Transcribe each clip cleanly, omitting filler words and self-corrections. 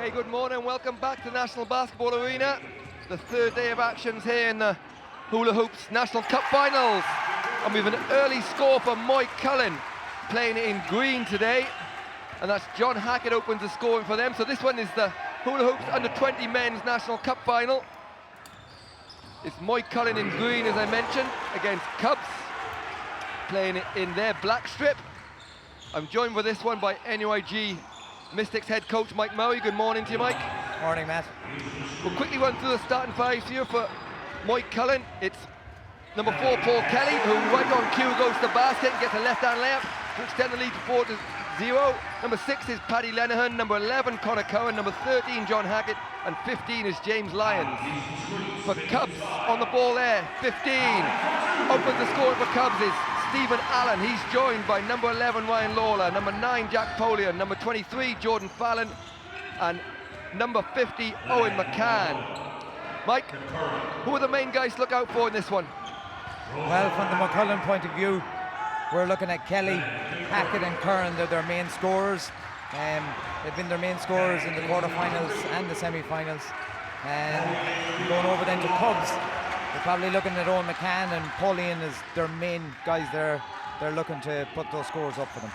Hey, good morning, welcome back to National Basketball Arena. The third day of actions here in the Hula Hoops National Cup Finals. And we have an early score for Moycullen, playing in green today. And that's John Hackett opens the scoring for them. So this one is the Hula Hoops Under-20 Men's National Cup Final. It's Moycullen in green, as I mentioned, against KUBS, playing in their black strip. I'm joined for this one by NUIG Mystics head coach Mike Murray. Good morning to you, Mike. Morning, Matt. We'll quickly run through the starting fives here for Moycullen. It's number 4, Paul Kelly, who right on cue goes to the basket and gets a left-hand layup to extend the lead to 4-0. Number 6 is Paddy Lenihan. Number 11, Connor Cohen. Number 13, John Hackett. And 15 is James Lyons. For KUBS, on the ball there, 15. Opens the scoring for KUBS is Stephen Allen. He's joined by number 11, Ryan Lawler, number 9, Jack Polian, number 23, Jordan Fallon, and number 50, Owen McCann. Mike, who are the main guys to look out for in this one? Well, from the Moycullen point of view, we're looking at Kelly, Hackett and Curran. They're their main scorers. They've been their main scorers in the quarterfinals and the semi-finals. And going over then to KUBS, they're probably looking at Owen McCann and Pauline as their main guys there. They're looking to put those scores up for them.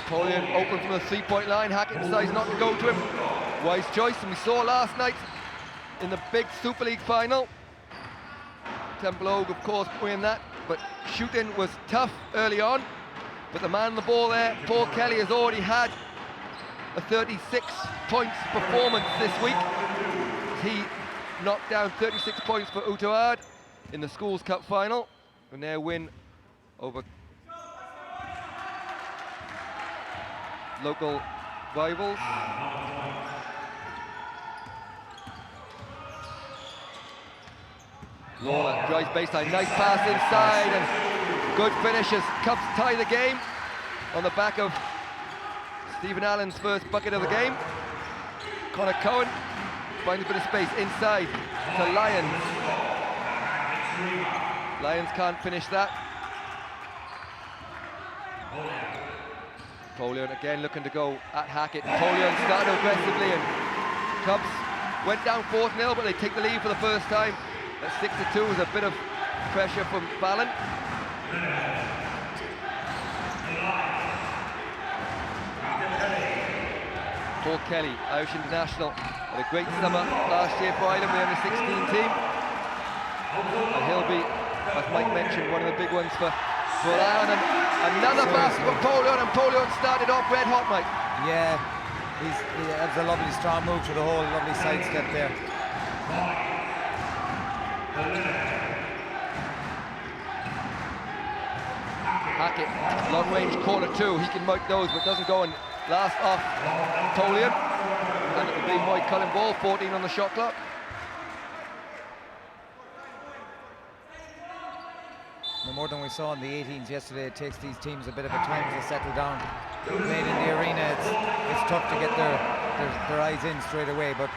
Pauline open from the three-point line. Hackett decides not to go to him. Wise choice, and we saw last night in the big Super League final. Temple Oak, of course, winning that, but shooting was tough early on. But the man on the ball there, Paul Kelly, has already had a 36 points performance this week. He knocked down 36 points for Utoad in the Schools Cup final, and their win over local rivals. Lawler drives baseline, nice pass inside, and good finishes. KUBS tie the game on the back of Stephen Allen's first bucket of the game. Connor Cohen finds a bit of space inside to Lyons. Lyons can't finish that. Polion again looking to go at Hackett. Polion started aggressively, and KUBS went down 4-0, but they take the lead for the first time. At 6-2 with a bit of pressure from Fallon. Paul Kelly, Irish international, had a great summer last year for Ireland, the under-16 team. And he'll be, as Mike mentioned, one of the big ones for Ireland. And another basket for Polion, and Polion started off red hot, Mike. Yeah, that's a lovely strong move to the hole, lovely sidestep there. Hackett, long range corner 2, he can make those, but doesn't go, and last off Polion. And it will be Moycullen ball, 14 on the shot clock. No more than we saw in the 18s yesterday. It takes these teams a bit of a time to settle down. Playing in the arena, it's tough to get their eyes in straight away, but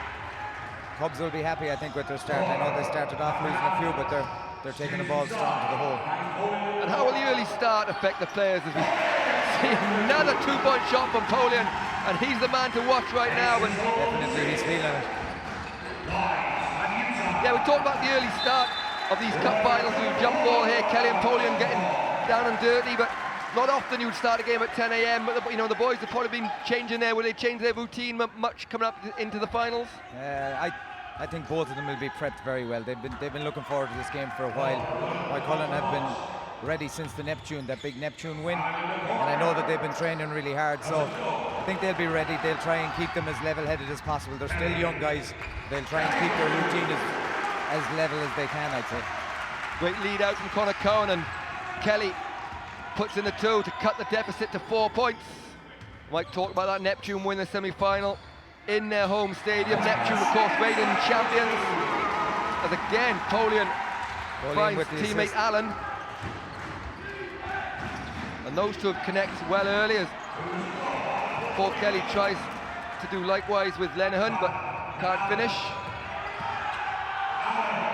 KUBS will be happy, I think, with their start. I know they started off losing a few, but they're taking the ball strong to the hole. And how will the early start affect the players as we see another 2-point shot from Polion, and he's the man to watch right now. And definitely, he's feeling it. Yeah, we talked about the early start of these cup finals. We jump ball here, Kelly and Polion getting down and dirty, but not often you would start a game at 10 a.m. But the boys have probably been changing will they change their routine much coming up into the finals? I think both of them will be prepped very well. They've been looking forward to this game for a while. Moycullen have been ready since the that big Neptune win, and I know that they've been training really hard, so I think they'll be ready. They'll try and keep them as level-headed as possible. They're still young guys. They'll try and keep their routine as level as they can, I'd say. Great lead out from Connor Cohen, and Kelly puts in the 2 to cut the deficit to 4 points. Mike talked about that Neptune win the semi-final in their home stadium. Neptune, of course, reigning champions. As again, Polion finds teammate Allen. And those two have connected well early as Paul Kelly tries to do likewise with Lenihan, but can't finish.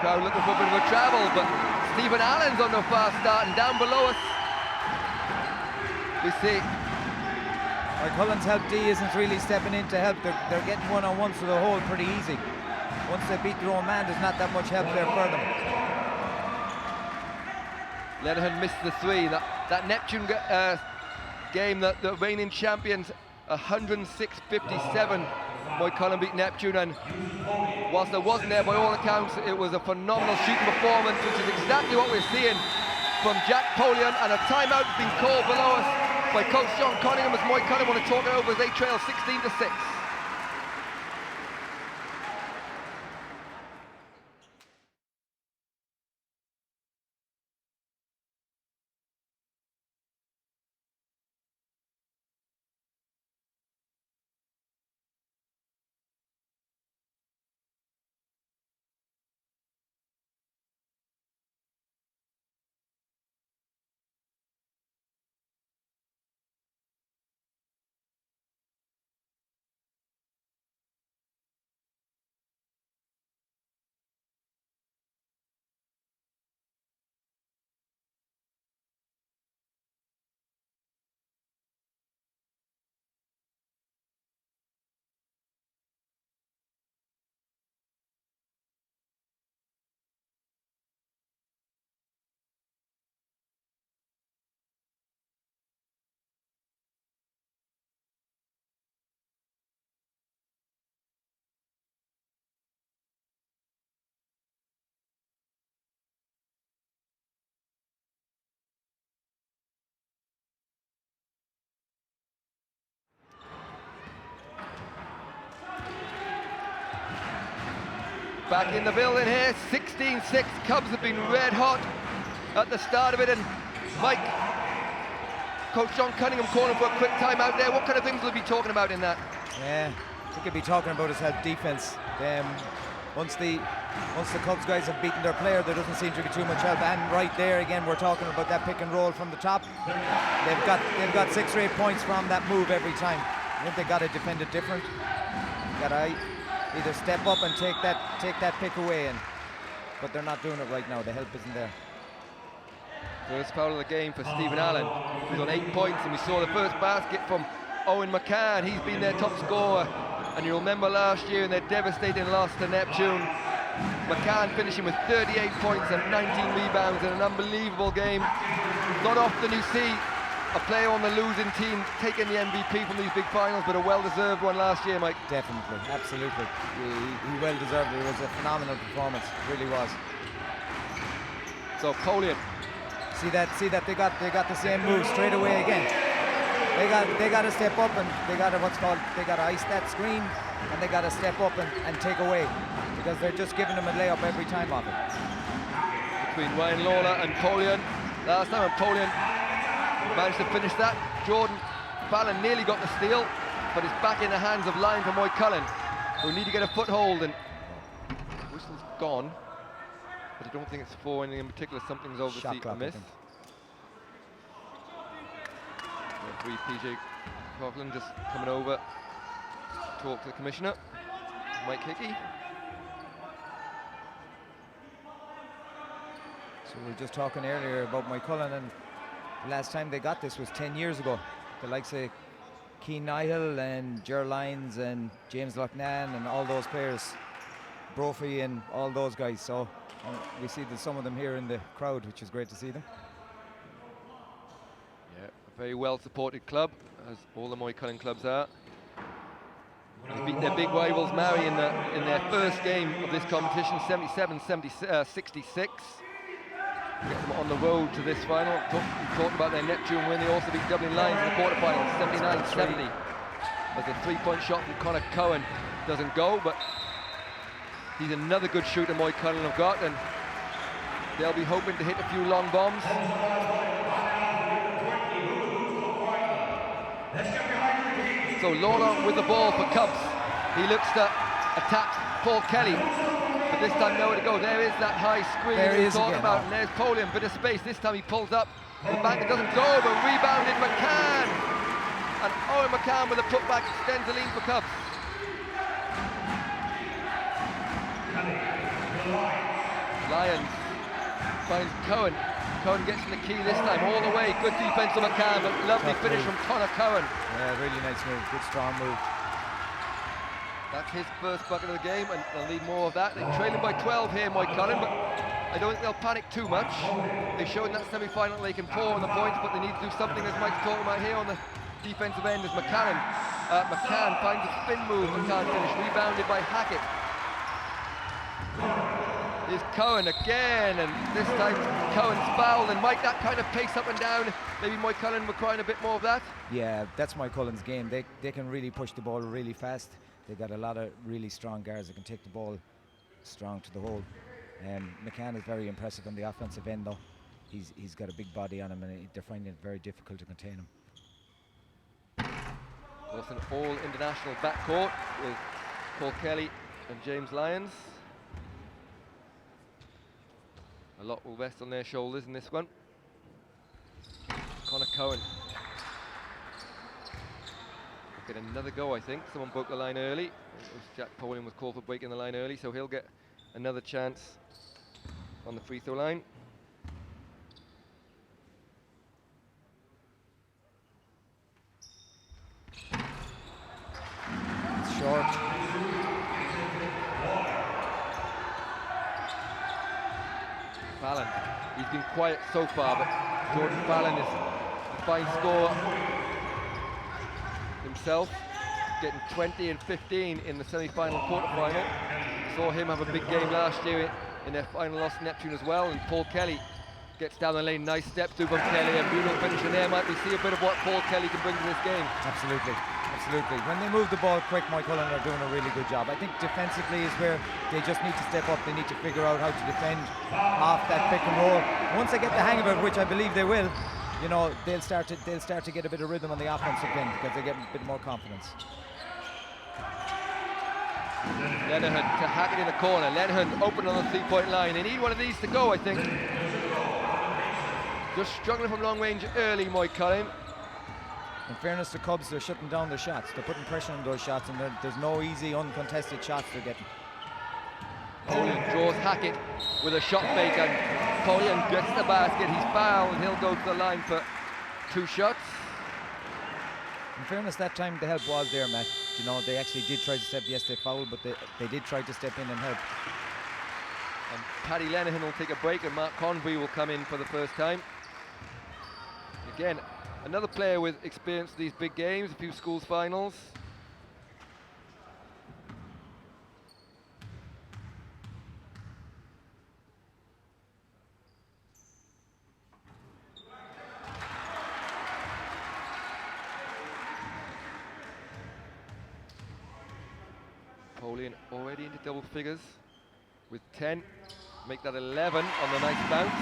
Crowd looking for a bit of a travel, but Stephen Allen's on the fast start, and down below us we see Moycullen's help D isn't really stepping in to help. They're getting one-on-ones to the hole pretty easy. Once they beat their own man, there's not that much help there for them. Lenihan missed the three. That Neptune game, the reigning champions, 106-57. Moycullen beat Neptune, and whilst I wasn't there, by all accounts, it was a phenomenal shooting performance, which is exactly what we're seeing from Jack Polian, and a timeout has been called below us by coach John Cunningham as Moycullen want to talk it over as they trail 16-6. Back in the building here, 16-6. Cubs have been red hot at the start of it, and Mike, Coach John Cunningham calling for a quick timeout there. What kind of things will he be talking about in that? Yeah, I think he'll be talking about his help defense. Once the Cubs guys have beaten their player, there doesn't seem to be too much help. And right there again, we're talking about that pick and roll from the top. They've got 6 or 8 points from that move every time. I think they got to defend it different. Got to either step up and take that pick away, but they're not doing it right now. The help isn't there. First foul of the game for Stephen Allen. He's on 8 points, and we saw the first basket from Owen McCann. He's been their top scorer, and you'll remember last year in their devastating loss to Neptune, McCann finishing with 38 points and 19 rebounds in an unbelievable game. Not often you see a player on the losing team taking the MVP from these big finals, but a well-deserved one last year, Mike. Definitely, absolutely. He well-deserved it. It was a phenomenal performance, it really was. So Polian. See that they got the same move straight away again. They got to step up, and they got to ice that screen, and they got to step up and take away, because they're just giving them a layup every time off it. Between Ryan Lawler and Polian. Last time, and Polian managed to finish that. Jordan Fallon nearly got the steal, but it's back in the hands of Lyon for Moycullen, who need to get a foothold, and whistle's gone, but I don't think it's for anything in particular. Something's obviously amiss. Referee PJ Coughlin just coming over to talk to the commissioner, Mike Hickey. So we were just talking earlier about Moycullen, and the last time they got this was 10 years ago. The likes of Keane Nihill and Ger Lyons and James Lochnan and all those players, Brophy and all those guys. So we see some of them here in the crowd, which is great to see them. Yeah, a very well supported club, as all the Moycullen clubs are. They beat their big rivals Mary in their first game of this competition, 77-66. Get them on the road to this final. We talked about their Neptune win. They also beat Dublin Lions in the quarterfinals, 79-70. As a three-point shot from Connor Cohen doesn't go, but he's another good shooter Moycullen have got, and they'll be hoping to hit a few long bombs. So Lawler with the ball for Cubs. He looks to attack Paul Kelly. But this time nowhere to go. There is that high screen we talked about, and there's Polian, bit of space. This time he pulls up, the bank, it doesn't go, but rebounded McCann. And Owen McCann with a putback extends the lead for Cubs. Lyons finds Cohen. Cohen gets in the key this time, all the way. Good defense from McCann, but lovely finish from Connor Cohen. Yeah, really nice move, good strong move. That's his first bucket of the game, and they'll need more of that. They're trailing by 12 here, Moycullen, but I don't think they'll panic too much. They showed in that semi-final they can pour on the points, but they need to do something, as Mike's talking about here on the defensive end, as McCann finds a spin move but can't finish, rebounded by Hackett. Here's Cohen again, and this time Cohen's fouled, and Mike, that kind of pace up and down, maybe Moycullen requiring a bit more of that? Yeah, that's Moycullen's game. They can really push the ball really fast. They've got a lot of really strong guards that can take the ball strong to the hole. McCann is very impressive on the offensive end, though. He's got a big body on him, and they're finding it very difficult to contain him. Well, it's an all-international backcourt with Paul Kelly and James Lyons. A lot will rest on their shoulders in this one. Connor Cohen. Get another go, I think. Someone broke the line early. It was Jack Poling was called for breaking the line early, so he'll get another chance on the free throw line. It's short. Fallon, he's been quiet so far, but Jordan Fallon is a fine scorer himself, getting 20 and 15 in the semi-final quarter-final. Saw him have a big game last year in their final loss to Neptune as well, and Paul Kelly gets down the lane, nice step through from Kelly, and beautiful finish in there. Might we see a bit of what Paul Kelly can bring to this game? Absolutely, absolutely. When they move the ball quick, Moycullen are doing a really good job. I think defensively is where they just need to step up. They need to figure out how to defend off that pick and roll. Once they get the hang of it, which I believe they will, you know, they'll start to get a bit of rhythm on the offensive end because they get a bit more confidence. Lenihan to Hackett in the corner. Lenihan open on the three-point line. They need one of these to go, I think. Just struggling from long range early, Moycullen. In fairness to KUBS, they're shutting down their shots. They're putting pressure on those shots, and there's no easy, uncontested shots they're getting. Polian draws Hackett with a shot fake, and Polian gets the basket. He's fouled, and he'll go to the line for 2 shots. In fairness, that time the help was there, Matt. You know, they actually did try to step. Yes, they fouled, but they did try to step in and help. And Paddy Lenihan will take a break, and Mark Convery will come in for the first time. Again, another player with experience in these big games, a few schools finals. Polian already into double figures with 10, make that 11 on the nice bounce.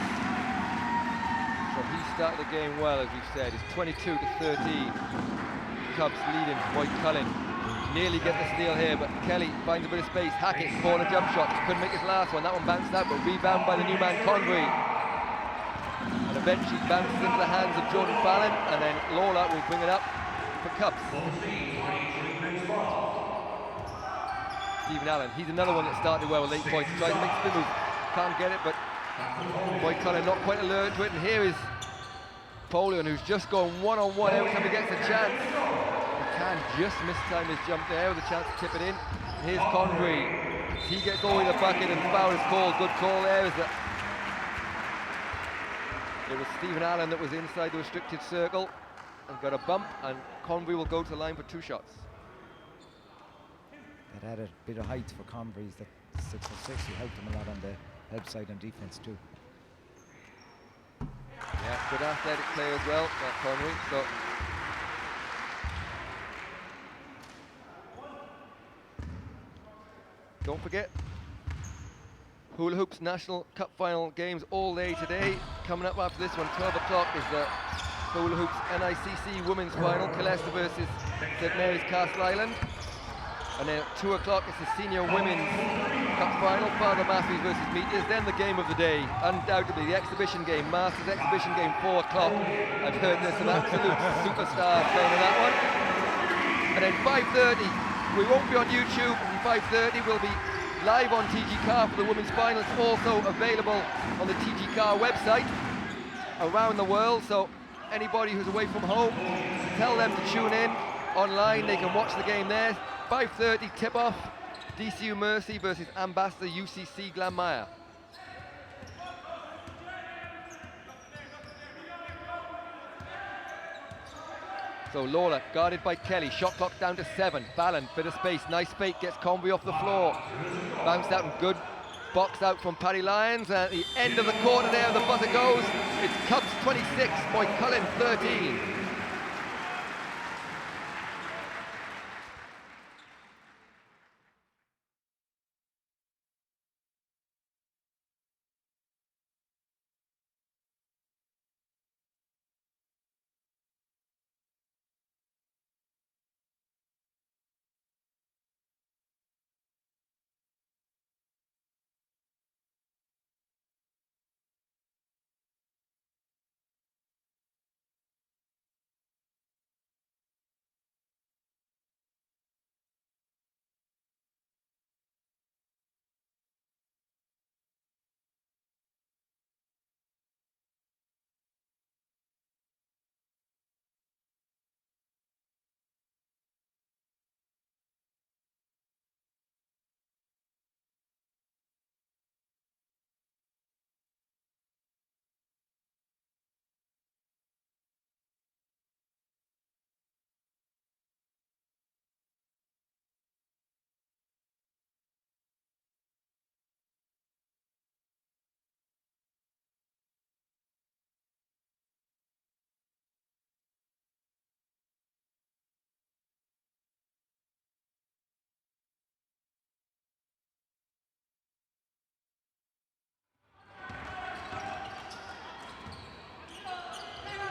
So he started the game well, as we've said. It's 22 to 13. KUBS leading Moycullen. Nearly get the steal here, but Kelly finds a bit of space. Hackett, corner jump shot. Couldn't make his last one. That one bounced out, but rebound by the new man Convery. And eventually bounces into the hands of Jordan Fallon, and then Lawler will bring it up for KUBS. Stephen Allen, he's another one that started well with 8 points. Tries to make spin move, can't get it, but Moycullen not quite alert to it. And here is Polian, who's just going one-on-one every time he gets a chance. McCann just mistimed his jump there with a chance to tip it in. And here's Convery. He gets all in the bucket, and foul is called. Good call there. It was Stephen Allen that was inside the restricted circle and got a bump, and Convery will go to the line for 2 shots. That added a bit of height for Convery. That 6'6", he helped him a lot on the help side on defense too. Yeah, good athletic player as well, Mark Convery. So don't forget, Hula Hoops National Cup Final games all day today. Coming up after this one, 12 o'clock, is the Hula Hoops NICC Women's Final, Colesta versus St Mary's Castle Island. And then at 2 o'clock, it's the Senior Women's Cup Final, Father Matthews versus Meteors. Then the game of the day, undoubtedly the exhibition game, Masters exhibition game, 4 o'clock. I've heard there's some absolute superstars playing in that one. And then 5:30, we won't be on YouTube. And 5:30, we'll be live on TG Car for the women's final. It's also available on the TG Car website. around the world, so anybody who's away from home, tell them to tune in online. They can watch the game there. 5:30 tip-off, DCU Mercy versus Ambassador UCC Glanmire. So Lawler guarded by Kelly, shot clock down to 7. Fallon, bit of space, nice fake, gets Convery off the floor. Bounced out and good box out from Paddy Lyons. At the end of the quarter there, the buzzer goes. It's Cubs 26, Moycullen 13.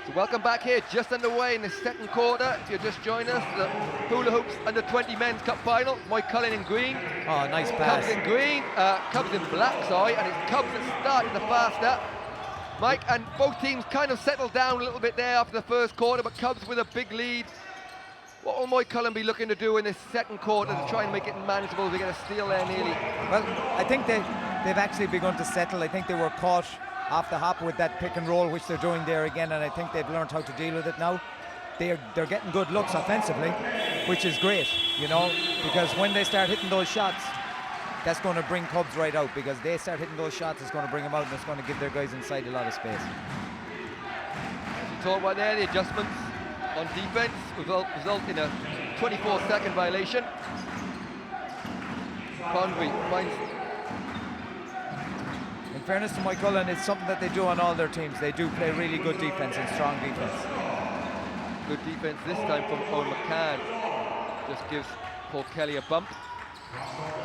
So welcome back here, just underway in the second quarter. If you're just joining us, the Hula Hoops Under 20 Men's Cup Final. Moycullen in green. Oh, nice pass. Cubs in green, Cubs in black, sorry, and it's Cubs that started the faster. Mike, and both teams kind of settled down a little bit there after the first quarter, but Cubs with a big lead. What will Moycullen be looking to do in this second quarter to try and make it manageable? We get a steal there nearly. Well, I think they've actually begun to settle. I think they were caught off the hop with that pick and roll, which they're doing there again, and I think they've learned how to deal with it now. They're getting good looks offensively, which is great, you know, because when they start hitting those shots, that's going to bring Cubs right out, because they start hitting those shots, it's going to bring them out, and it's going to give their guys inside a lot of space. As we talked about there, the adjustments on defense result in a 24-second violation. Convery finds. In fairness to Moycullen, it's something that they do on all their teams. They do play really good defense and strong defense. Good defense this time from Owen McCann. Just gives Paul Kelly a bump.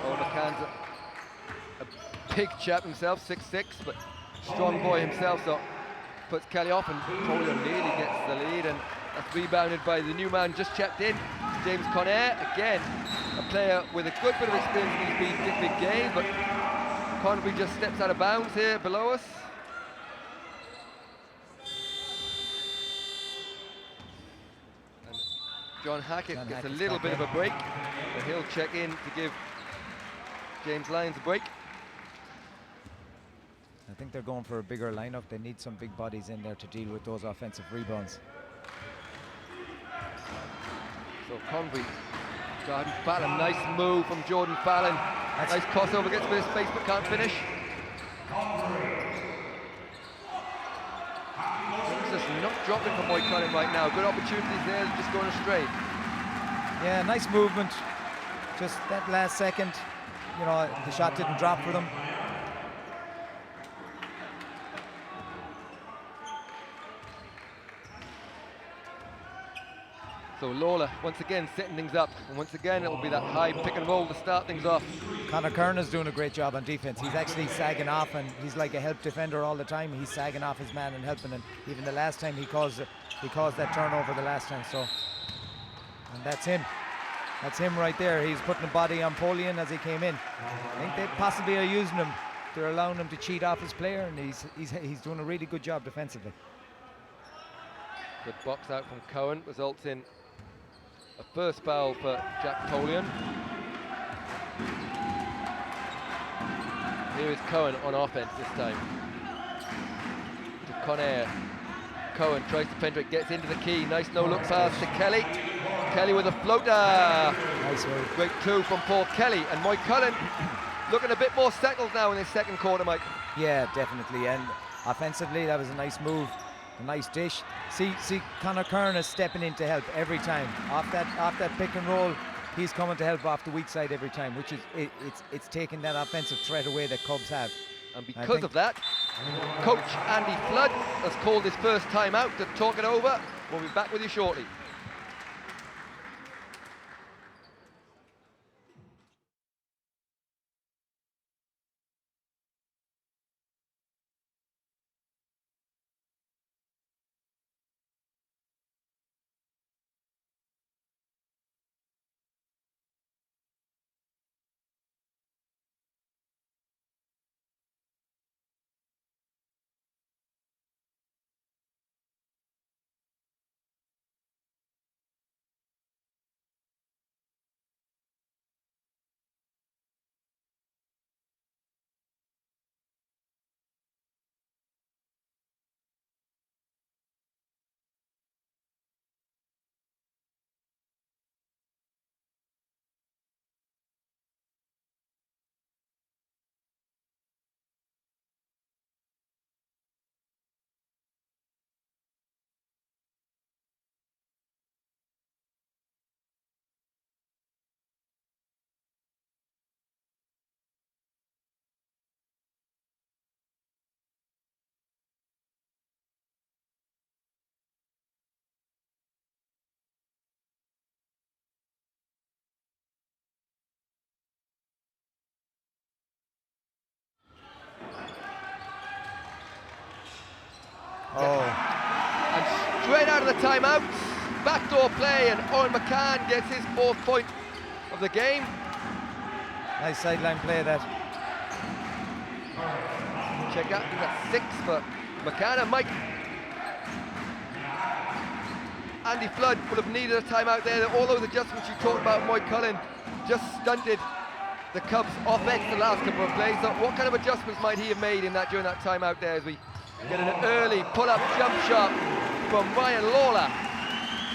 Owen McCann's a big chap himself, 6'6", but strong boy himself, so puts Kelly off, and Pollio nearly gets the lead, and that's rebounded by the new man just checked in, James Conair. Again, a player with a good bit of experience in these big games, but Convery just steps out of bounds here below us. And John Hackett gets a little bit of a break, but he'll check in to give James Lyons a break. I think they're going for a bigger lineup. They need some big bodies in there to deal with those offensive rebounds. So Convery, Jordan Fallon, nice move from Jordan Fallon. Nice crossover, gets a bit of space but can't finish. Things just not dropping for Moycullen right now. Good opportunities there, just going astray. Yeah, nice movement. Just that last second, you know, the shot didn't drop for them. So Lawler once again setting things up, and once again it'll be that high pick and roll to start things off. Conor Kerner's doing a great job on defense. He's actually sagging off, and he's like a help defender all the time. He's sagging off his man and helping him. Even the last time he caused that turnover the last time. So, and that's him. That's him right there. He's putting a body on Polian as he came in. I think they possibly are using him. They're allowing him to cheat off his player, and he's doing a really good job defensively. Good box out from Cohen results in a first foul for Jack Polian. Here is Cohen on offense this time. To Conair. Cohen tries to penetrate, gets into the key. Nice no-look pass to Kelly. Kelly with a floater. Nice move. Great two from Paul Kelly. And Moycullen looking a bit more settled now in this second quarter, Mike. Yeah, definitely. And offensively, that was a nice move, a nice dish. See Conor Kern is stepping in to help every time. Off that pick and roll, he's coming to help off the weak side every time, which is it's taking that offensive threat away that Cubs have. And because of that, Coach Andy Flood has called his first time out to talk it over. We'll be back with you shortly. And straight out of the timeout, backdoor play, and Owen McCann gets his 4th point of the game. Nice sideline play that. Check out, he's got 6 for McCann. And Mike, Andy Flood would have needed a timeout there. All those adjustments you talked about, Moycullen, just stunted the Cubs' offense the last couple of plays. So what kind of adjustments might he have made during that timeout there, as we get an early pull-up jump shot from Ryan Lawler?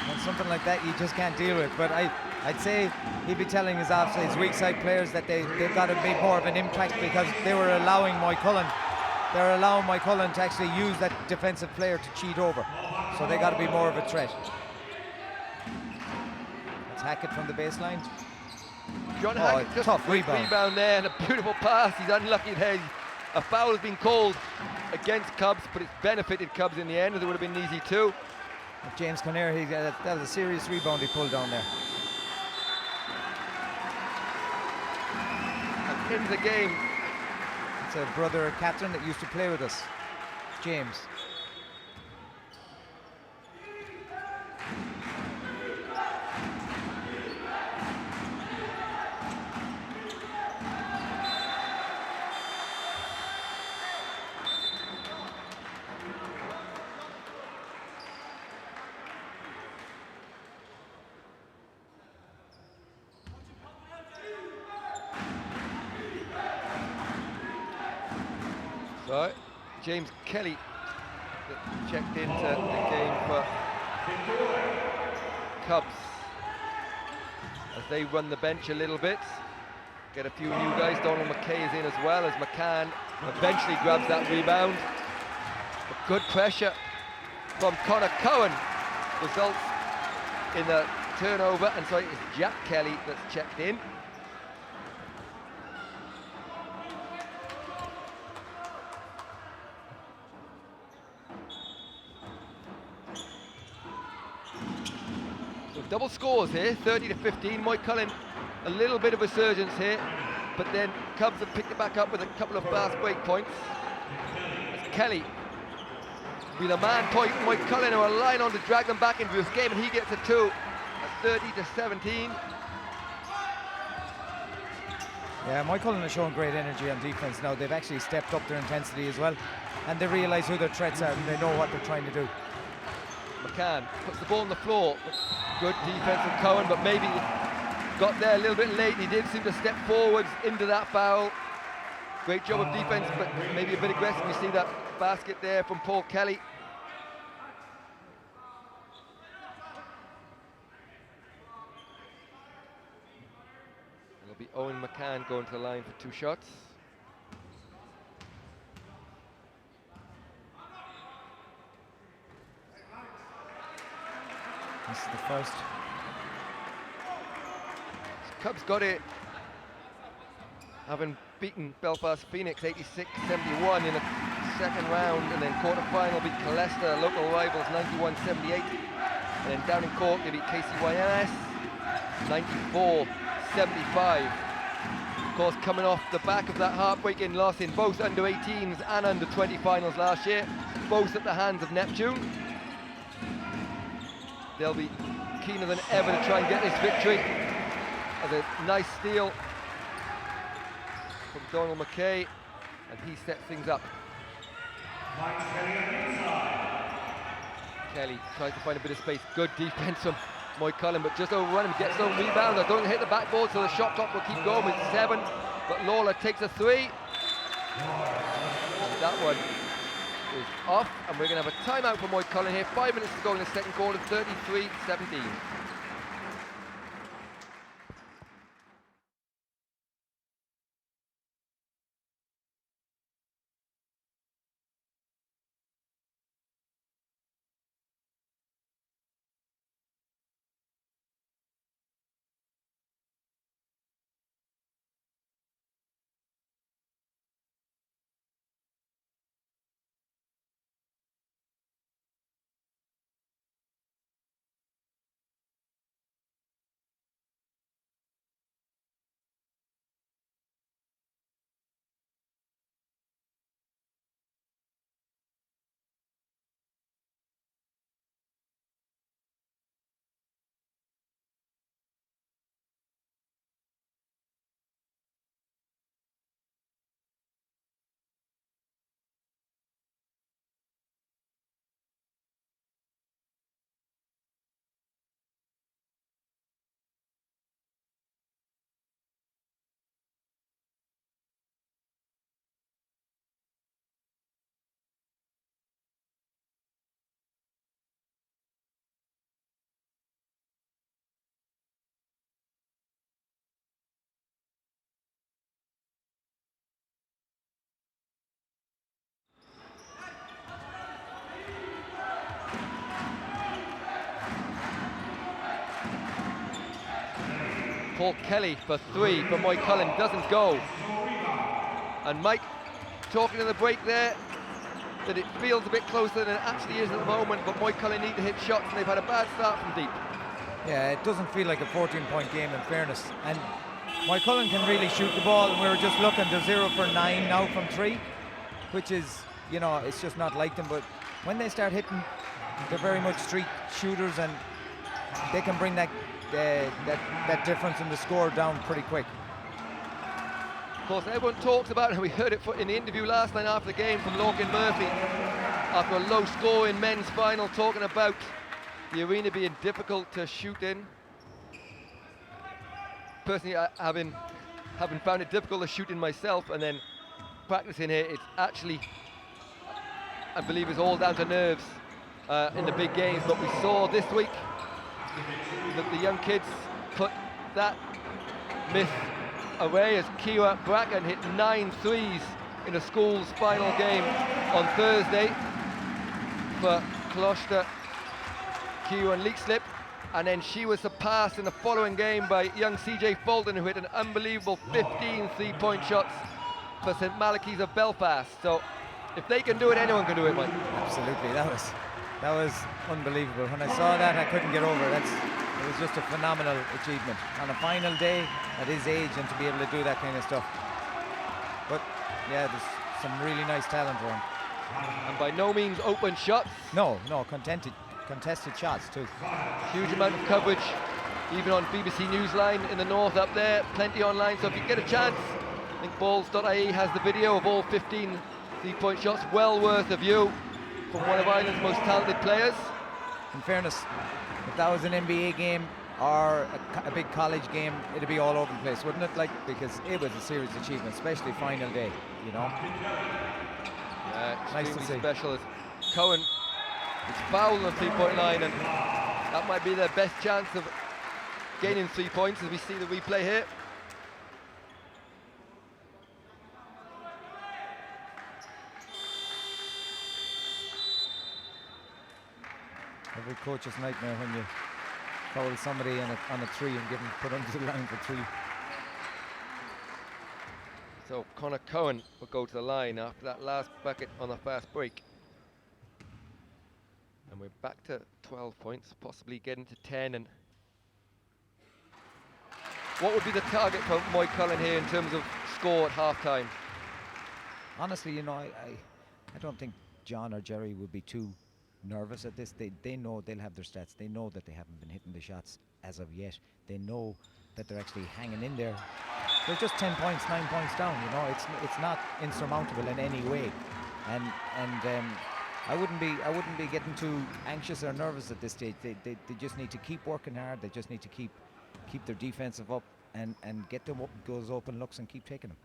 And something like that you just can't deal with. But I'd say he'd be telling his weak side players that they've got to make more of an impact, because they were allowing Moycullen. They're allowing Moycullen to actually use that defensive player to cheat over. So they got to be more of a threat. Let's hack it from the baseline. John Hackett, just tough a rebound there, and a beautiful pass. He's unlucky there. A foul has been called against Cubs, but it's benefited Cubs in the end, as it would have been easy too. James Conner, that was a serious rebound he pulled down there. And into the game. It's a brother of Catherine that used to play with us, James. So, James Kelly checked into the game for Cubs as they run the bench a little bit. Get a few new guys. Donald McKay is in as well, as McCann eventually grabs that rebound. But good pressure from Conor Cohen results in a turnover, and so it's Jack Kelly that's checked in. Double scores here, 30-15. Moycullen, a little bit of a resurgence here, but then Cubs have picked it back up with a couple of fast break points. As Kelly with a man point, Moycullen are line on to drag them back into this game, and he gets a 2 at 30-17. Yeah, Moycullen are showing great energy on defense now. They've actually stepped up their intensity as well, and they realize who their threats are, and they know what they're trying to do. McCann puts the ball on the floor. Good defense from Cohen, but maybe got there a little bit late. He did seem to step forwards into that foul. Great job of defense, but maybe a bit aggressive. You see that basket there from Paul Kelly. It'll be Owen McCann going to the line for 2 shots. This is the first. Cubs got it, having beaten Belfast Phoenix 86-71 in the second round, and then quarter-final beat Colester, local rivals, 91-78. And then down in Cork they beat KCYS 94-75. Of course, coming off the back of that heartbreaking loss in both under-18s and under-20 finals last year, both at the hands of Neptune. They'll be keener than ever to try and get this victory. As a nice steal from Donald McKay, and he sets things up. Kelly tries to find a bit of space. Good defense from Moycullen, but just overrun him, gets no rebound. I don't hit the backboard, so the shot clock will keep going with 7. But Lawler takes a 3. And that one is off, and we're going to have a timeout for Moycullen here. 5 minutes to go in the second quarter, 33-17. Paul Kelly for 3 for Moycullen, doesn't go. And Mike talking in the break there that it feels a bit closer than it actually is at the moment, but Moycullen need to hit shots and they've had a bad start from deep. Yeah, it doesn't feel like a 14-point game in fairness. And Moycullen can really shoot the ball, and we were just looking, they're 0 for 9 now from 3, which is, you know, it's just not like them, but when they start hitting, they're very much street shooters, and they can bring that difference in the score down pretty quick. Of course, everyone talks about, and we heard it in the interview last night after the game from Lorcan Murphy, after a low score in men's final, talking about the arena being difficult to shoot in. Personally, having found it difficult to shoot in myself, and then practicing here, it's actually, I believe, it's all down to nerves in the big games. But we saw this week that the young kids put that myth away as Kira Bracken hit 9 threes in the school's final game on Thursday for Gloucester, Kira and Leakslip, and then she was surpassed in the following game by young CJ Fulton, who hit an unbelievable 15 3-point shots for St Malachy's of Belfast. So if they can do it, anyone can do it, Mike. Absolutely, that was unbelievable. When I saw that, I couldn't get over it. It was just a phenomenal achievement on a final day at his age, and to be able to do that kind of stuff. But yeah, there's some really nice talent around. And by no means open shots. No, contested shots too. Huge amount of coverage, even on BBC Newsline in the north up there, plenty online. So if you get a chance, I think balls.ie has the video of all 15 3-point shots, well worth a view from one of Ireland's most talented players. In fairness, if that was an NBA game or a big college game, it'd be all over the place, wouldn't it? Like, because it was a serious achievement, especially final day, you know. Yeah, nice to see. Special as Cohen is fouled on the 3-point line, and that might be their best chance of gaining 3 points as we see the replay here. Every coach's nightmare when you foul somebody on a 3 and give them put under the line for 3. So Connor Cohen will go to the line after that last bucket on the fast break. And we're back to 12 points, possibly getting to 10. And what would be the target for Moycullen here in terms of score at half-time? Honestly, you know, I don't think John or Jerry would be too nervous at this. They know they'll have their stats. They know that they haven't been hitting the shots as of yet. They know that they're actually hanging in there. They're just 10 points, 9 points down. You know, it's not insurmountable in any way. And I wouldn't be getting too anxious or nervous at this stage. They just need to keep working hard. They just need to keep their defensive up and get them up those open looks and keep taking them.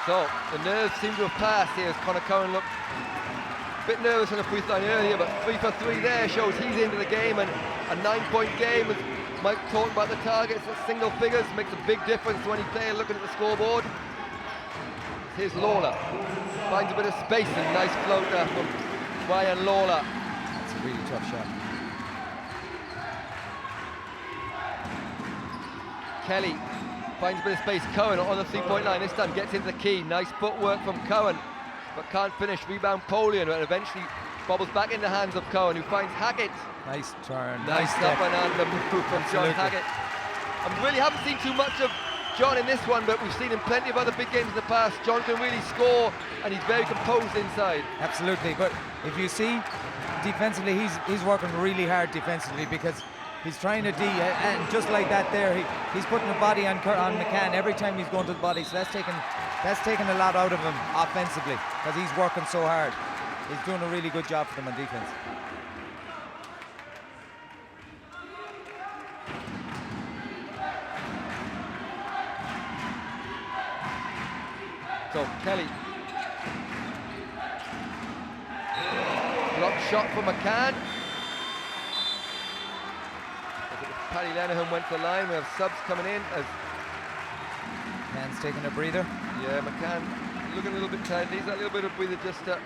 So the nerves seem to have passed here as Connor Cohen looked a bit nervous on the free throw line earlier, but 3 for 3 there shows he's into the game, and a 9-point game. As Mike talked about the targets at single figures makes a big difference to any player looking at the scoreboard. Here's Lawler, finds a bit of space and nice floater from Ryan Lawler. That's a really tough shot. Kelly finds a bit of space. Cohen on the 3-point line this time, gets into the key. Nice footwork from Cohen, but can't finish. Rebound Polian, but eventually bobbles back in the hands of Cohen, who finds Hackett. Nice turn. Nice up and under move from John Hackett. I really haven't seen too much of John in this one, but we've seen in plenty of other big games in the past. John can really score, and he's very composed inside. Absolutely, but if you see defensively, he's working really hard defensively, because he's trying to and just like that there, he's putting the body on McCann every time he's going to the body. So that's taking a lot out of him offensively, because he's working so hard. He's doing a really good job for them on defense. So Kelly, block shot for McCann. Paddy Lenihan went to the line. We have subs coming in as McCann's taking a breather. Yeah, McCann looking a little bit tired. Needs a little bit of breather just to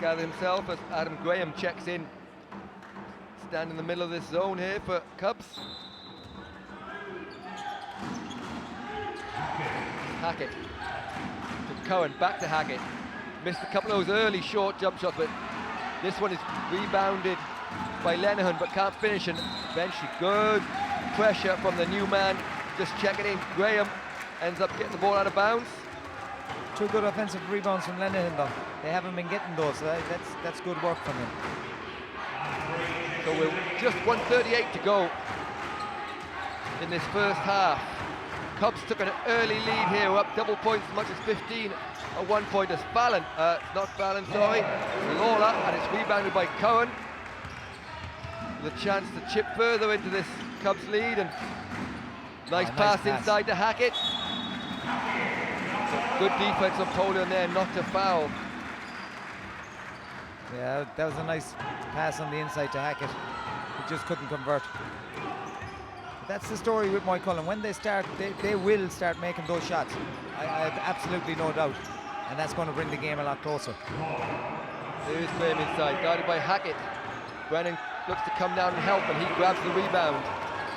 gather himself as Adam Graham checks in. Stand in the middle of this zone here for KUBS. Hackett to Cohen, back to Hackett. Missed a couple of those early short jump shots, but this one is rebounded by Lenihan, but can't finish, and eventually good pressure from the new man, just checking in. Graham ends up getting the ball out of bounds. 2 good offensive rebounds from Lenihan though. They haven't been getting those, so that's good work from him. So we're just 1:38 to go in this first half. KUBS took an early lead here. We're up double points, as much as 15 at 1 point. As Fallon, not Fallon, sorry, Lawler, and it's rebounded by Cohen. With a chance to chip further into this KUBS lead, and nice pass inside to Hackett. So good defense of Polian there, not to foul. Yeah, that was a nice pass on the inside to Hackett. He just couldn't convert. That's the story with Moycullen. When they start, they will start making those shots. I have absolutely no doubt. And that's going to bring the game a lot closer. There is Graham inside, guarded by Hackett. Brennan looks to come down and help, and he grabs the rebound.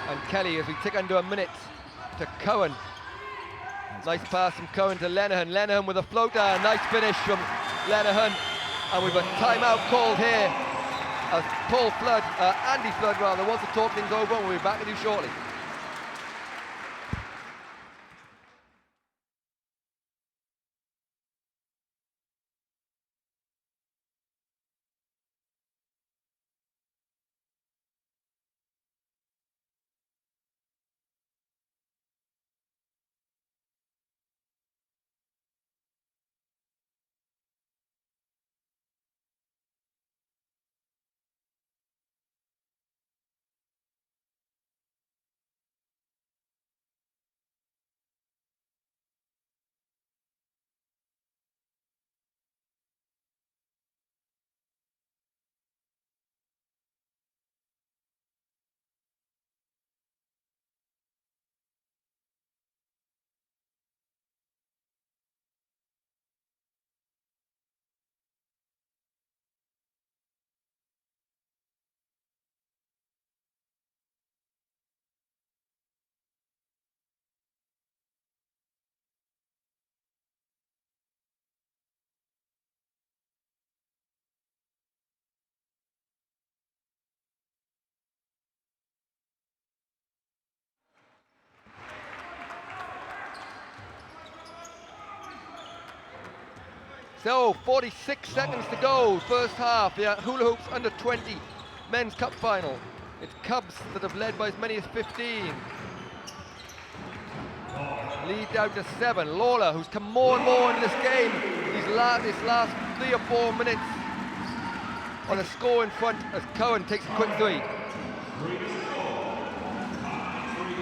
And Kelly, as we tick under a minute, to Cohen. Nice pass from Cohen to Lenihan. Lenihan with a floater. Nice finish from Lenihan. And we've a timeout called here as Andy Flood rather, wants to talk things over, and we'll be back with you shortly. So 46 seconds to go, first half. Yeah, hula hoops under 20 men's cup final. It's KUBS that have led by as many as 15. Lead down to 7. Lawler, who's come more and more in this game, these last 3 or 4 minutes on a score in front as Cohen takes a quick 3.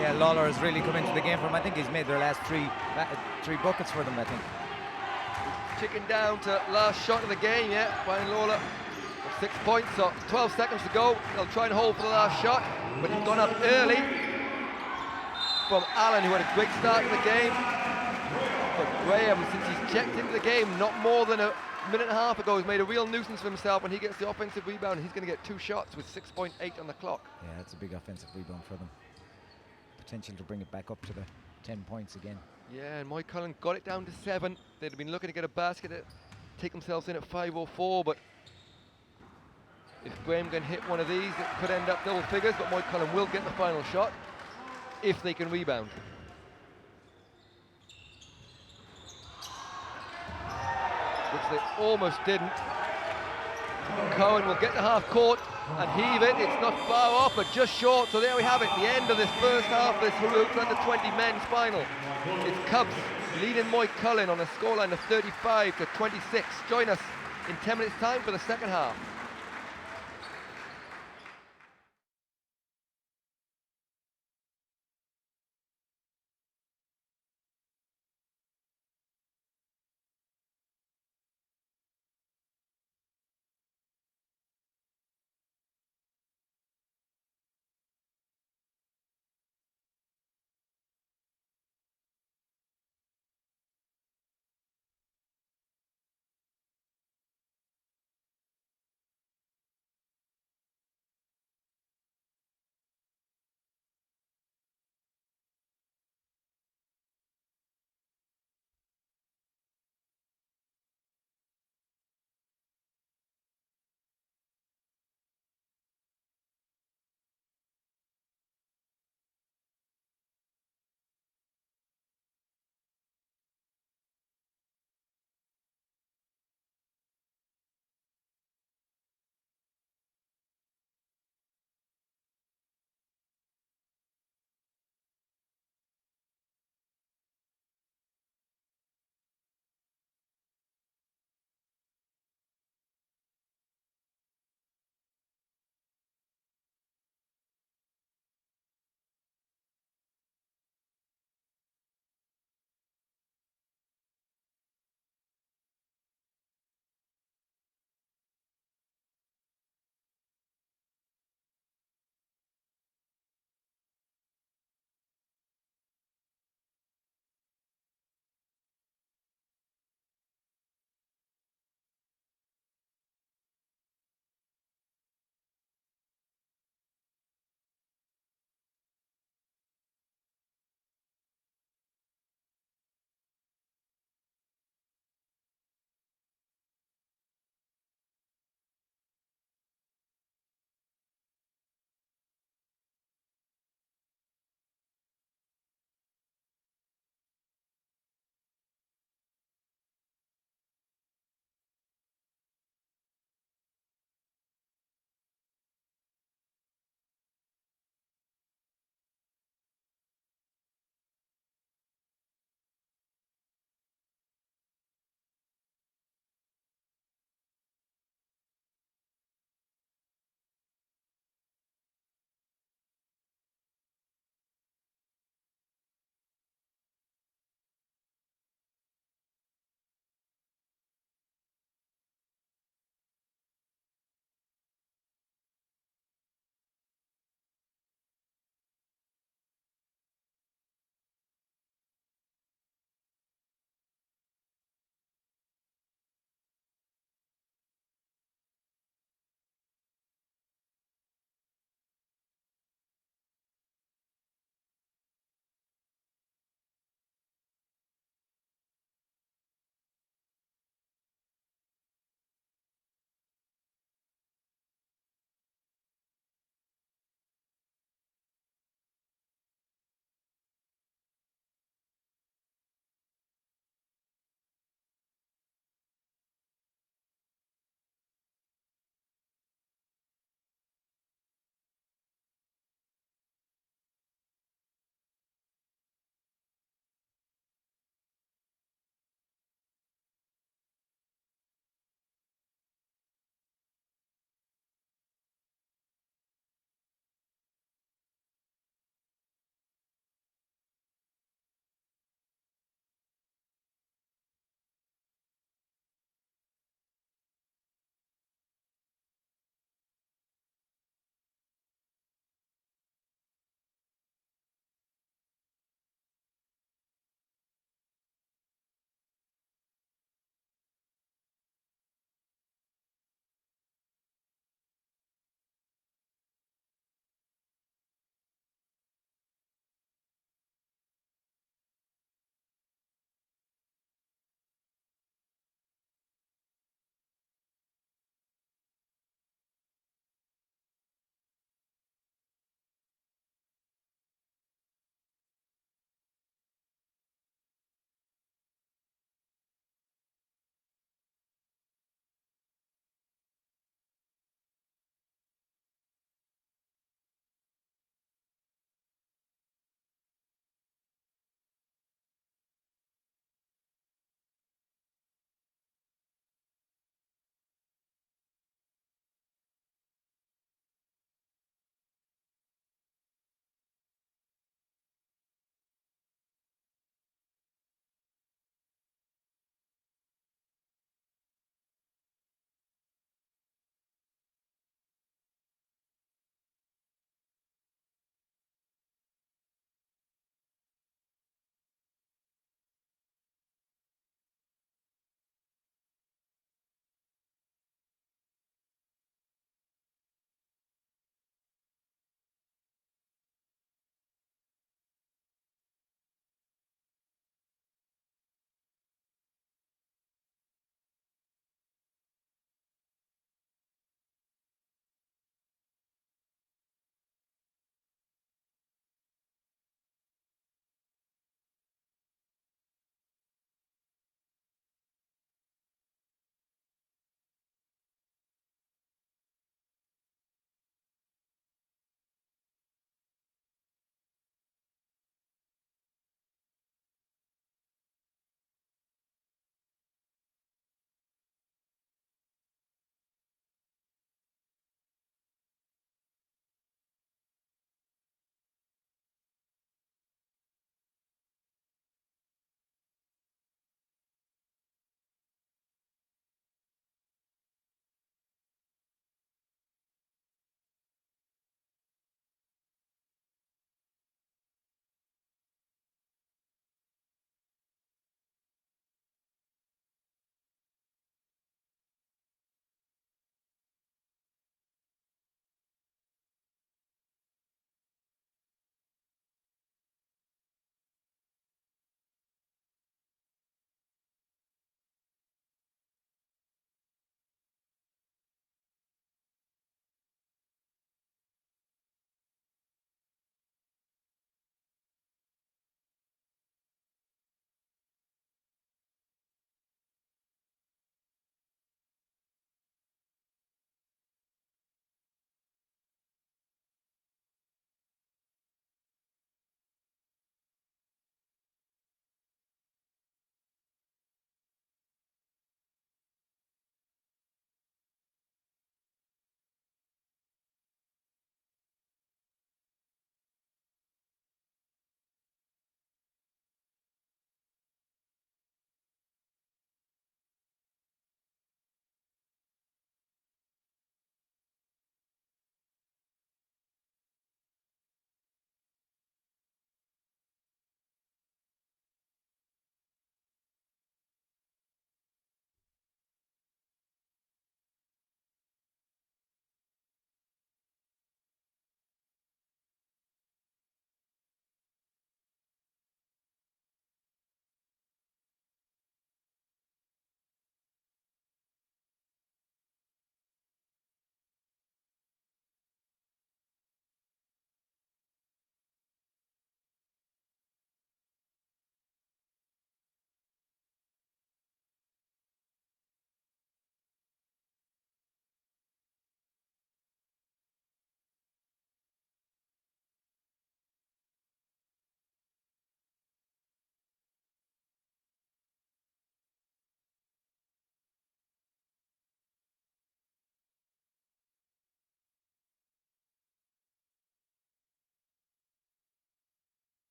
Yeah, Lawler has really come into the game for them. I think he's made their last three buckets for them, I think. Chicken down to last shot of the game, yeah. Brian Lawler with 6 points, so 12 seconds to go. They'll try and hold for the last shot, but he's gone up early from Allen, who had a great start to the game. But Graham, since he's checked into the game not more than a minute and a half ago, has made a real nuisance for himself. When he gets the offensive rebound, he's going to get 2 shots with 6.8 on the clock. Yeah, that's a big offensive rebound for them. Potential to bring it back up to the 10 points again. Yeah, and Moycullen got it down to 7. They'd have been looking to get a basket to take themselves in at 5:04, but if Graham can hit one of these, it could end up double figures, but Moycullen will get the final shot if they can rebound. Which they almost didn't. Cohen will get to half court and heave it. It's not far off, but just short. So there we have it, the end of this first half of this hula hoops under 20 men's final. It's KUBS leading Moycullen on a scoreline of 35-26. Join us in 10 minutes' time for the second half.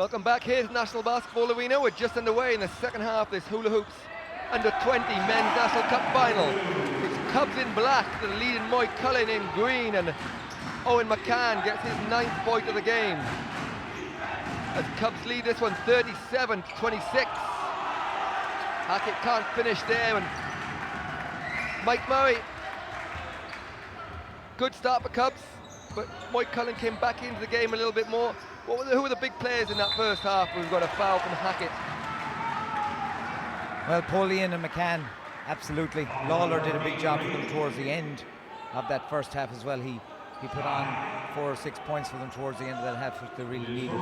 Welcome back. Here's National Basketball Arena. We're just underway in the second half of this Hula Hoops Under-20 Men's National Cup Final. It's Cubs in black that are leading Moycullen in green, and Owen McCann gets his 9th point of the game. As Cubs lead this one 37-26. Hackett can't finish there, and Mike Murray. Good start for Cubs, but Moycullen came back into the game a little bit more. Who were the big players in that first half? We've got a foul from Hackett. Well, Polian and McCann, absolutely. Lawler did a big job for them towards the end of that first half as well. He put on 4 or 6 points for them towards the end of that half, which they really needed.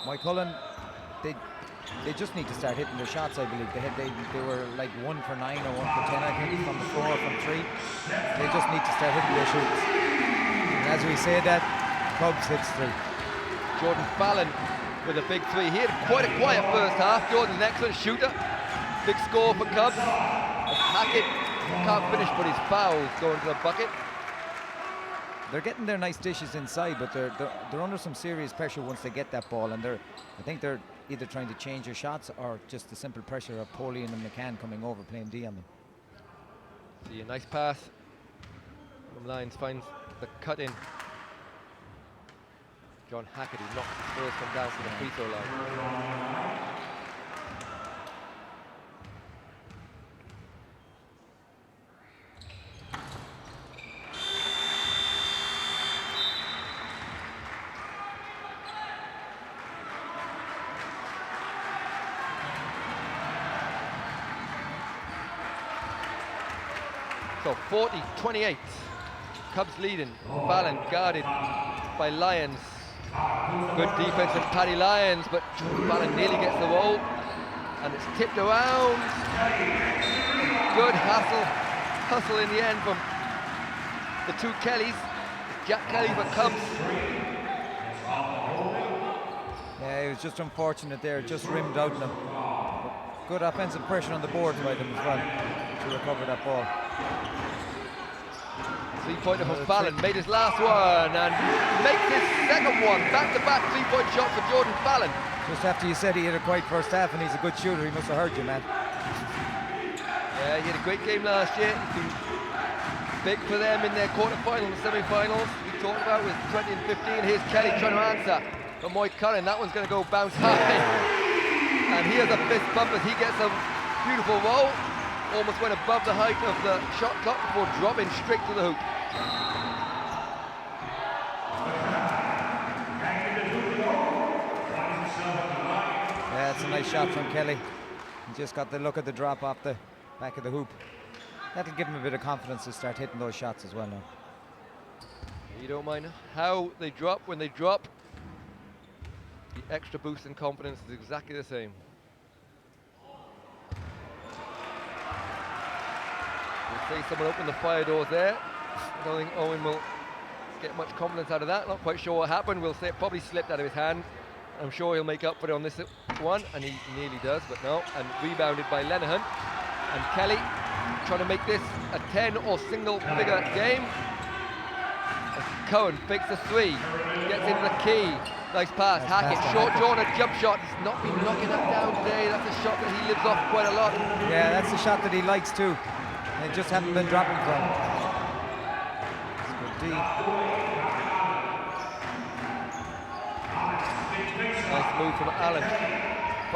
Moycullen, they just need to start hitting their shots, I believe. They were like 1 for 9 or 1 for 10, I think, from the floor, from 3. They just need to start hitting their shoots. And as we say that, Cubs hits 3. Jordan Fallon with a big 3. He had quite a quiet first half. Jordan's an excellent shooter. Big score for Cubs. Hackett can't finish, but his foul's going to the bucket. They're getting their nice dishes inside, but they're under some serious pressure once they get that ball, and I think they're either trying to change their shots or just the simple pressure of Polian and McCann coming over playing D on them. See a nice pass from Lyons, finds the cut in. John Hackett, who knocks his first one down to the free throw line. So 40-28, Cubs leading. Fallon guarded by Lyons. Good defense from Paddy Lyons, but Fallon nearly gets the roll, and it's tipped around. Good hustle in the end from the 2 Kellys. Jack Kelly for Cubs. Yeah, it was just unfortunate there, just rimmed out on him. Good offensive pressure on the boards by them as well to recover that ball. 3-pointer from Fallon, made his last one and makes his second one. Back-to-back 3-point shot for Jordan Fallon. Just after you said he had a quiet first half and he's a good shooter, he must have heard you, man. Yeah, he had a great game last year. He's been big for them in their quarterfinals and semi-finals. We talked about with 20 and 15. Here's Kelly trying to answer for Moycullen. That one's going to go bounce high. And here's a fist bump as he gets a beautiful roll. Almost went above the height of the shot clock before dropping straight to the hoop. Yeah, it's a nice shot from Kelly. He just got the look at the drop off the back of the hoop. That'll give him a bit of confidence to start hitting those shots as well now. You don't mind how they drop. When they drop, the extra boost in confidence is exactly the same. We'll say someone opened the fire doors there. I don't think Owen will get much confidence out of that. Not quite sure what happened. We'll say it probably slipped out of his hand. I'm sure he'll make up for it on this one, and he nearly does, but no. And rebounded by Lenihan. And Kelly trying to make this a 10 or single figure game. As Cohen fakes a 3, gets into the key. Nice pass. Hackett, short drawn, a jump shot. He's not been knocking that down today. That's a shot that he lives off quite a lot. Yeah, that's the shot that he likes too. It just hasn't been dropping for him. It's good D. Nice move from Allen.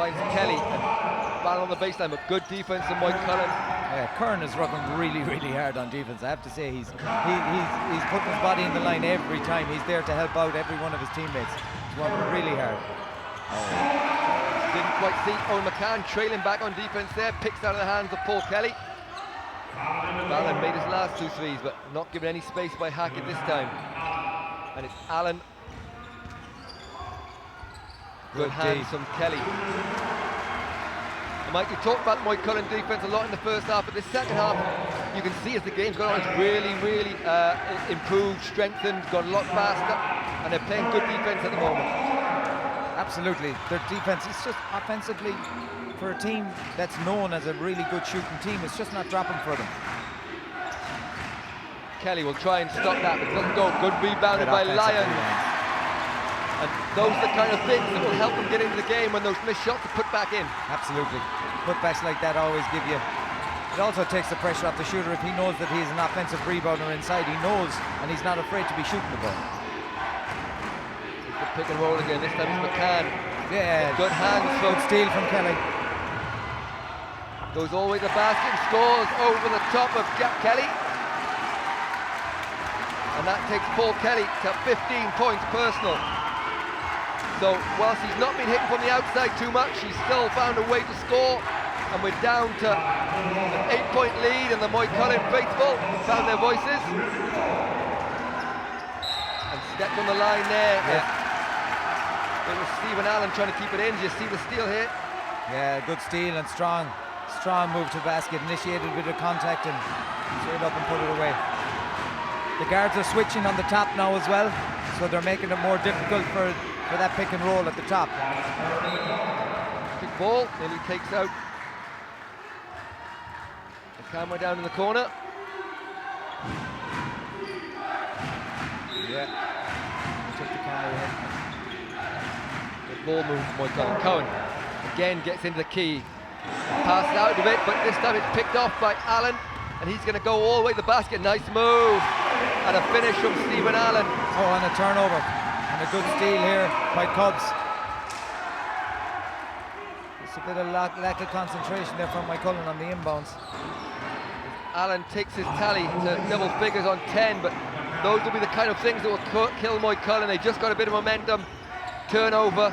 Finds Kelly. Ball on the baseline, but good defense from Moycullen. Yeah, Kern is working really, really hard on defense. I have to say, he's putting his body in the line every time. He's there to help out every one of his teammates. He's working really hard. Didn't quite see Owen McCann trailing back on defense there. Picks out of the hands of Paul Kelly. Fallon made his last 2 threes, but not given any space by Hackett this time. And it's Allen. Good hands from Kelly. And Mike, you talked about Moycullen defense a lot in the first half, but the second half, you can see as the game's gone on, it's really improved, strengthened, got a lot faster, and they're playing good defense at the moment. Absolutely. Their defense is just offensively, for a team that's known as a really good shooting team, it's just not dropping for them. Kelly will try and stop that, but it doesn't go. Good rebounded by Lyons. And those are the kind of things that will help them get into the game when those missed shots are put back in. Absolutely. Putbacks like that always give you. It also takes the pressure off the shooter if he knows that he's an offensive rebounder inside. He knows, and he's not afraid to be shooting the ball. It's the pick and roll again. This time it's McCann. Yeah, Good hands. good steal from Kelly. Goes all the way to the basket and scores over the top of Jack Kelly. And that takes Paul Kelly to 15 points personal. So whilst he's not been hitting from the outside too much, he's still found a way to score. And we're down to an 8-point lead, and the Moycullen faithful found their voices. And stepped on the line there. Yeah. It was Stephen Allen trying to keep it in. Do you see the steal here? Yeah, good steal and strong move to basket, initiated with a contact and straight up and put it away. The guards are switching on the top now as well, so they're making it more difficult for that pick and roll at the top. Big ball, nearly takes out the camera down in the corner. Yeah, took the camera ahead. The ball moves to Moycullen. Cohen again gets into the key. Passed out of it, but this time it's picked off by Allen, and he's going to go all the way to the basket. Nice move. And a finish from Stephen Allen. Oh, and a turnover. And a good steal here by KUBS. Just a bit of lack of concentration there from Moycullen on the inbounds. Allen takes his tally to double figures on 10, but those will be the kind of things that will kill Moycullen. They just got a bit of momentum. Turnover.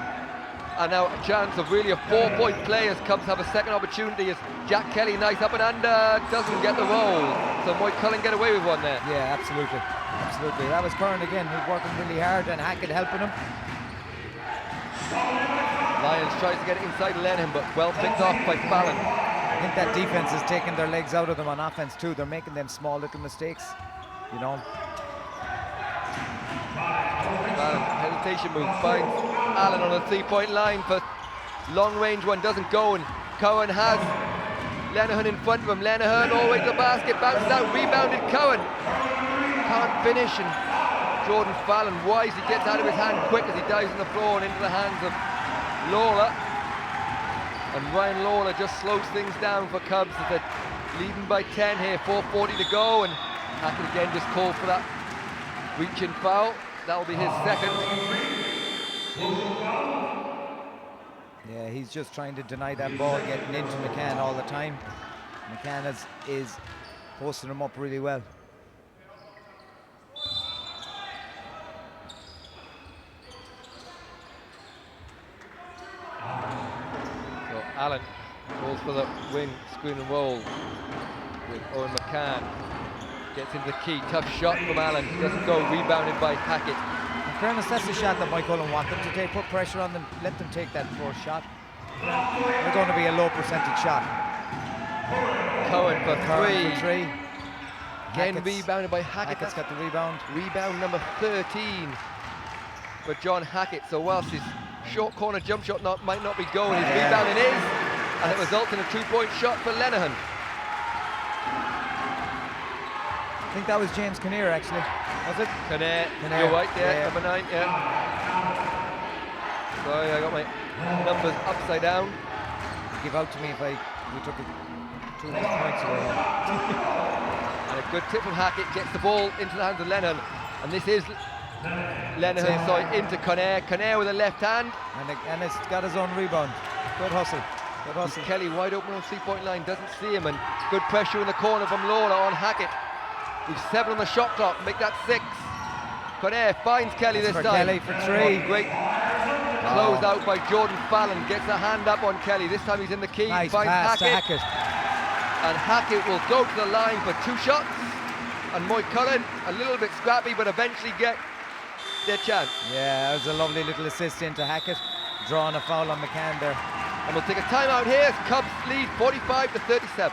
And now a chance of really a 4-point play as Cubs have a second opportunity as Jack Kelly, nice up and under, doesn't get the roll. So Moycullen get away with one there. Yeah, absolutely. Absolutely. That was Curran again, who's working really hard, and Hackett helping him. Lyons tries to get it inside Lennon, but well picked off by Fallon. I think that defense is taking their legs out of them on offense too. They're making them small little mistakes, you know. Fallon, hesitation move, finds Allen on a 3-point line for long range one, doesn't go, and Cohen has Lenihan in front of him. Lenihan all the way to the basket, bounced out, rebounded Cohen. Can't finish, and Jordan Fallon wisely gets out of his hand quick as he dives on the floor and into the hands of Lawler. And Ryan Lawler just slows things down for Cubs as they're leading by 10 here, 4:40 to go, and Hackett again just called for that reaching foul. That'll be his second. Yeah, he's just trying to deny that ball getting into McCann all the time. McCann is posting him up really well. So Allen calls for the wing, screen and roll with Owen McCann. Gets into the key, tough shot from Allen, doesn't go, rebounded by Hackett. In fairness, that's the shot that Moycullen want them to take. Put pressure on them, let them take that first shot. They're going to be a low percentage shot. Cohen for three. Again rebounded by Hackett. Hackett's got the rebound. Rebound number 13 for John Hackett. So whilst his short corner jump shot might not be going, his rebounding is, and it results in a 2-point shot for Lenihan. I think that was James Kinnear actually. Was it? Kinnear. You're right, number 9, Sorry, I got my numbers upside down. Give out to me if we took 2 of his points away. And a good tip from Hackett gets the ball into the hands of Lennon, and this is Lenihan, sorry, into Kinnear. Kinnear with a left hand. And it's got his own rebound. Good hustle. Good hustle. Kelly wide open on 3-point line, doesn't see him, and good pressure in the corner from Lawler on Hackett. We've 7 on the shot clock, make that 6. Kinnear finds Kelly this time. Kelly for 3. Great closed out by Jordan Fallon, gets a hand up on Kelly. This time he's in the key, Nice finds pass Hackett. to Hackett. And Hackett will go to the line for 2 shots. And Moycullen, a little bit scrappy, but eventually get their chance. Yeah, that was a lovely little assist into Hackett, drawing a foul on McCann there. And we'll take a timeout here as Cubs lead 45-37.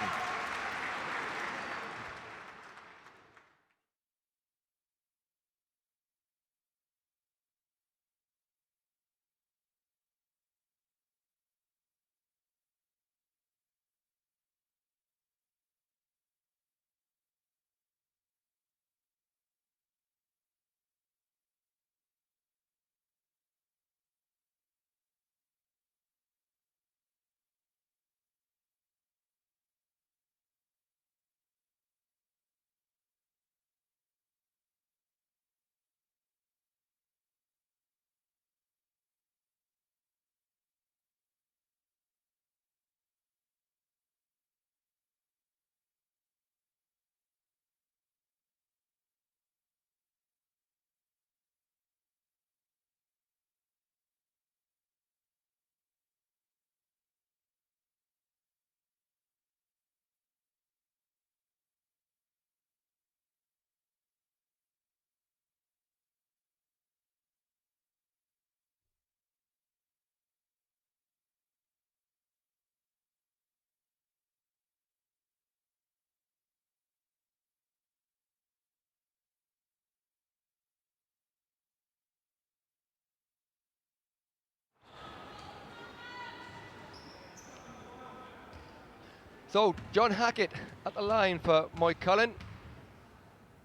So John Hackett at the line for Moycullen.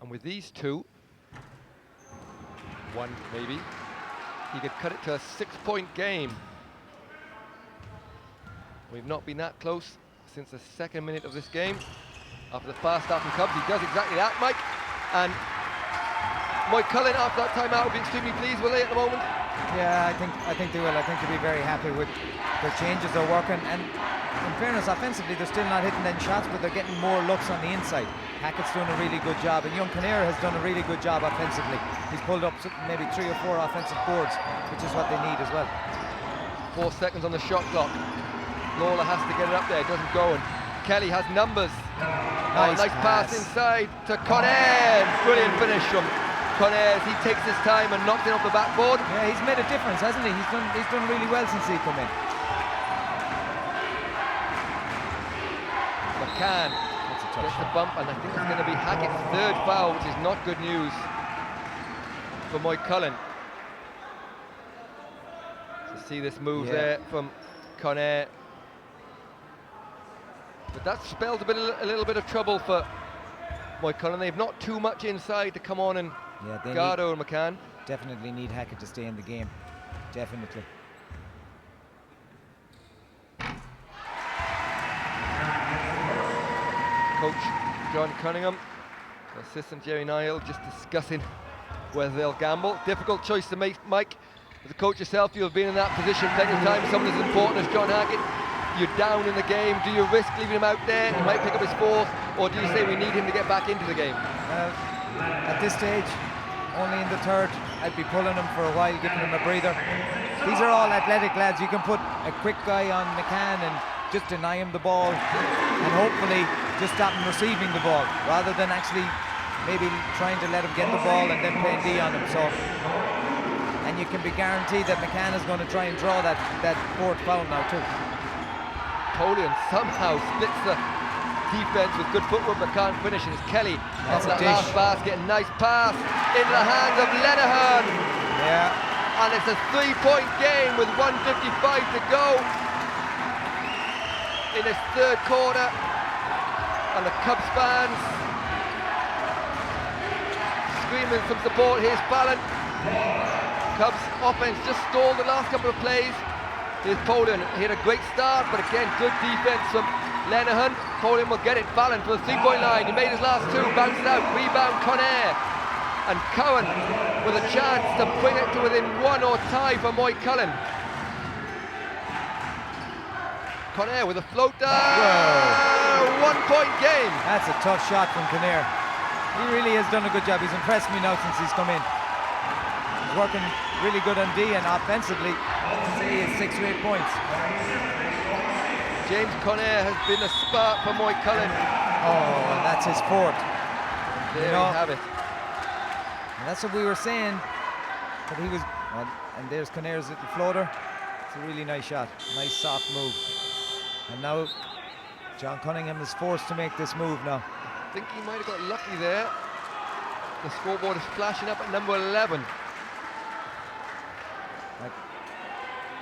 And with these two, one maybe, he could cut it to a 6-point game. We've not been that close since the second minute of this game. After the fast start from Cubs, he does exactly that, Mike. And Moycullen after that timeout will be extremely pleased, will they, at the moment? Yeah, I think they will. I think they'll be very happy with the changes they're working. And in fairness, offensively, they're still not hitting them shots, but they're getting more looks on the inside. Hackett's doing a really good job, and young Kinnear has done a really good job offensively. He's pulled up maybe 3 or 4 offensive boards, which is what they need as well. 4 seconds on the shot clock. Lawler has to get it up there, it doesn't go, and Kelly has numbers. Nice pass inside to Conair. Brilliant finish from Conair as he takes his time and knocks it off the backboard. Yeah, he's made a difference, hasn't he? He's done really well since he come in. McCann gets the bump, and I think it's going to be Hackett's 3rd foul, which is not good news for Moycullen. To see this move there from Conair. But that spelled a little bit of trouble for Moycullen. They've not too much inside to come on and guard over McCann. Definitely need Hackett to stay in the game. Definitely. Coach John Cunningham, assistant Jerry Niall, just discussing whether they'll gamble. Difficult choice to make, Mike. As a coach yourself, you have been in that position plenty of times. Someone as important as John Hackett, you're down in the game. Do you risk leaving him out there? He might pick up his 4th, or do you say we need him to get back into the game? At this stage, only in the 3rd, I'd be pulling him for a while, giving him a breather. These are all athletic lads. You can put a quick guy on McCann and just deny him the ball, and hopefully just stop him receiving the ball, rather than actually maybe trying to let him get the ball and then play D on him. So, and you can be guaranteed that McCann is going to try and draw that 4th foul now too. Napoleon somehow splits the defense with good footwork, but can't finish. And it's Kelly off that last basket. Nice pass into the hands of Lenihan. Yeah. And it's a 3-point game with 1:55 to go in this 3rd quarter. And the Cubs fans screaming some support. Here's Fallon. Cubs offense just stalled the last couple of plays. Here's Poland. He had a great start, but again, good defense from Lenihan. Poland will get it. Fallon for the 3-point line. He made his last 2, bounced it out. Rebound Conair. And Cowan with a chance to bring it to within 1 or tie for Moycullen. Conair with a floater. 1-point game. That's a tough shot from Conair. He really has done a good job. He's impressed me now since he's come in. He's working really good on D, and offensively, he has 6 or 8 points. James Conair has been a spark for Moycullen. Oh, and that's his 4th. There you have it. And that's what we were saying. But he was, and there's Conair's little floater. It's a really nice shot. Nice soft move. And now John Cunningham is forced to make this move now. I think he might have got lucky there. The scoreboard is flashing up at number 11.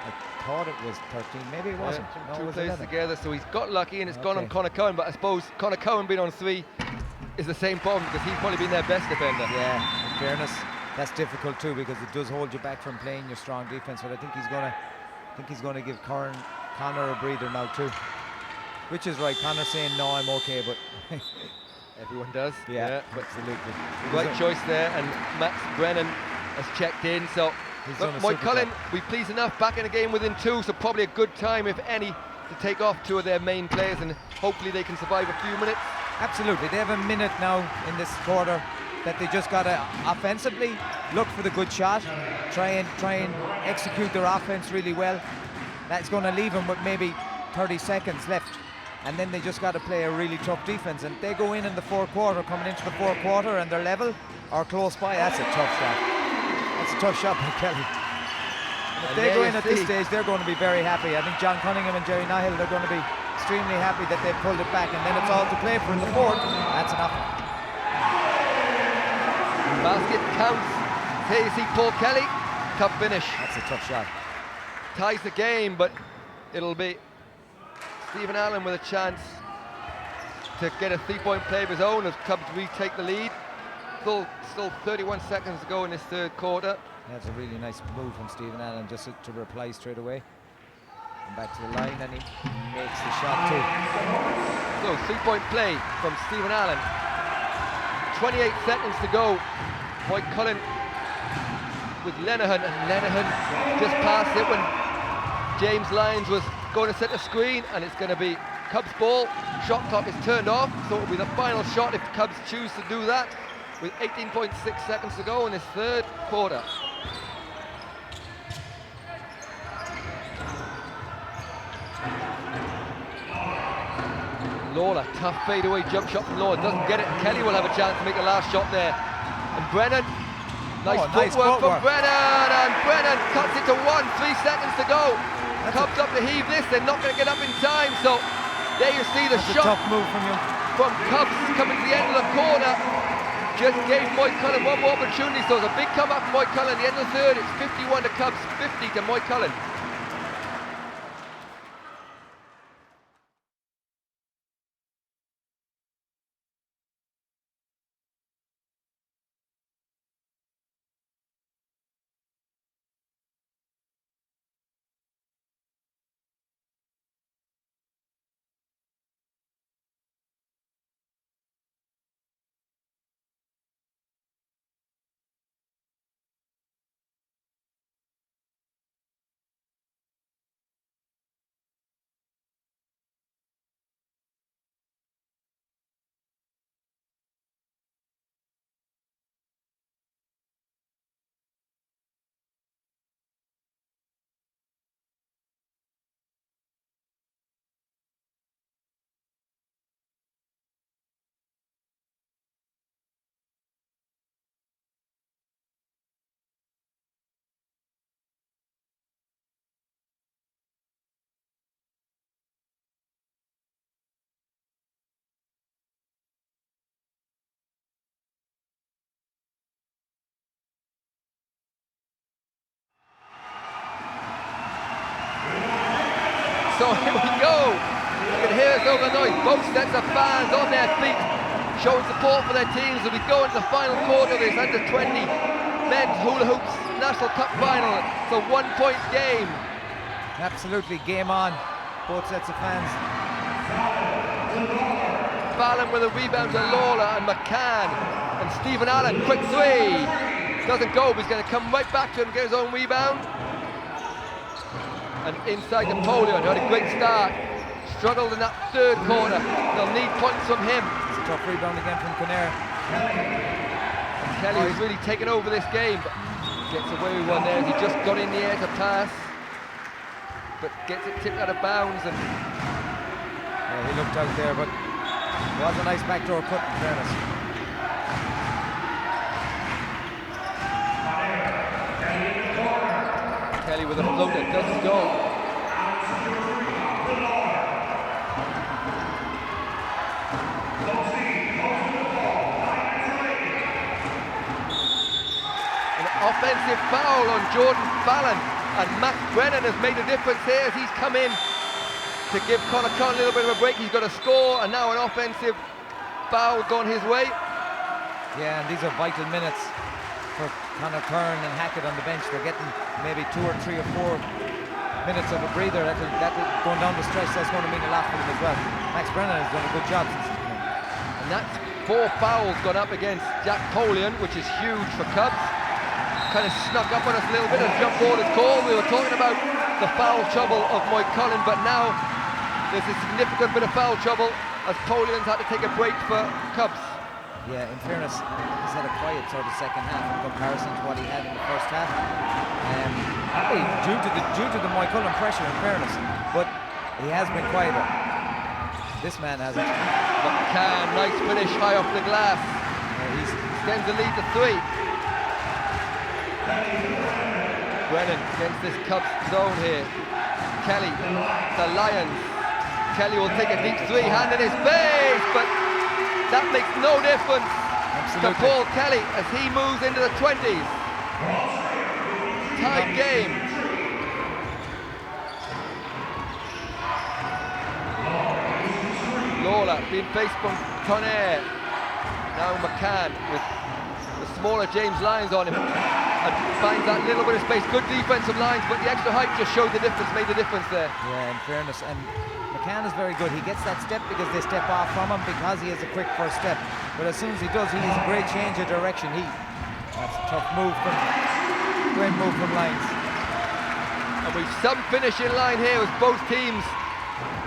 I thought it was 13, maybe it wasn't. No, 2 it was plays 11. together, so he's got lucky and it's gone on Connor Cowan, but I suppose Connor Cowan being on 3 is the same problem because he's probably been their best defender. Yeah, in fairness, that's difficult too because it does hold you back from playing your strong defense, but I think he's gonna give Connor a breather now too. Which is right, Connor saying no, I'm okay, but everyone does. Yeah, but absolutely. Right choice there, and Max Brennan has checked in, so Moycullen, we pleased enough back in the game within 2, so probably a good time, if any, to take off 2 of their main players, and hopefully they can survive a few minutes. Absolutely, they have a minute now in this quarter that they just got to offensively look for the good shot, try and execute their offense really well. That's going to leave them with maybe 30 seconds left, and then they just got to play a really tough defense. And they go in the 4th quarter, coming into the 4th quarter, and they're level or close by. That's a tough shot. That's a tough shot by Kelly. If they go in at this stage, they're going to be very happy. I think John Cunningham and Jerry Niall, they're going to be extremely happy that they've pulled it back, and then it's all to play for in the 4th. That's enough. Basket counts. Here you see Paul Kelly. Cup finish. That's a tough shot. Ties the game, but it'll be Stephen Allen with a chance to get a 3-point play of his own as Cubs retake the lead. Still 31 seconds to go in this third quarter. That's a really nice move from Stephen Allen just to reply straight away. And back to the line, and he makes the shot too. So 3-point play from Stephen Allen. 28 seconds to go. Moycullen with Lenihan, and Lenihan just passed it when James Lyons was going to set a screen, and it's going to be Cubs ball. Shot clock is turned off, so it'll be the final shot if the Cubs choose to do that, with 18.6 seconds to go in this third quarter. Lawler, tough fadeaway jump shot from Lawler, doesn't get it. Kelly will have a chance to make the last shot there. And Brennan, nice footwork from Brennan, and Brennan cuts it to 1, 3 seconds to go. Cubs up to heave this, they're not going to get up in time, so there you see the shot. Tough move from you. From Cubs coming to the end of the corner. Just gave Moycullen one more opportunity, so it's a big comeback from Moycullen at the end of the third. It's 51 to Cubs, 50 to Moycullen. So here we go. You can hear us over the noise. Both sets of fans on their feet, showing support for their teams as we go into the final quarter of this under 20 men's hula hoops National Cup final. It's a 1-point game. Absolutely, game on. Both sets of fans. Fallon with a rebound to Lawler and McCann, and Stephen Allen, quick three. Doesn't go, but he's going to come right back to him and get his own rebound. And inside Napoleon, had a great start. Struggled in that third quarter. They'll need points from him. It's a tough rebound again from Kinnair. Kelly has really taken over this game, but gets away with one there as he just got in the air to pass. But gets it tipped out of bounds, and yeah, he looked out there, but it was a nice backdoor cut in fairness. Kelly with a floater, doesn't go. An offensive foul on Jordan Fallon, and Matt Brennan has made a difference here as he's come in to give Connor Conn a little bit of a break. He's got a score, and now an offensive foul gone his way. Yeah, and these are vital minutes for Connor Kern and Hackett on the bench. They're getting maybe 2 or 3 or 4 minutes of a breather. That'll going down the stretch, that's going to mean a lot for them as well. Max Brennan has done a good job since he's come in. And that's 4 fouls gone up against Jack Polian, which is huge for Cubs. Kind of snuck up on us a little bit as jump ball is called. We were talking about the foul trouble of Moycullen, but now there's a significant bit of foul trouble as Polian's had to take a break for Cubs. Yeah, in fairness, he's had a quiet sort of second half in comparison to what he had in the first half. Probably due to the Moycullen pressure, in fairness, but he has been quieter. This man hasn't. McCann, nice finish high off the glass. He extends the lead to 3. Brennan against this Cubs zone here. Kelly, the Lions. Kelly will take a deep 3, hand in his face, but that makes no difference to Paul Kelly as he moves into the 20s. Tied game. Lawler being faced from Conair. Now McCann with the smaller James Lyons on him and finds that little bit of space. Good defensive lines, but the extra height just showed the difference, made the difference there. Yeah, in fairness, and McCann is very good. He gets that step because they step off from him because he has a quick first step. But as soon as he does, he has a great change of direction. That's a tough move great move from Lyons. And we've some finishing line here as both teams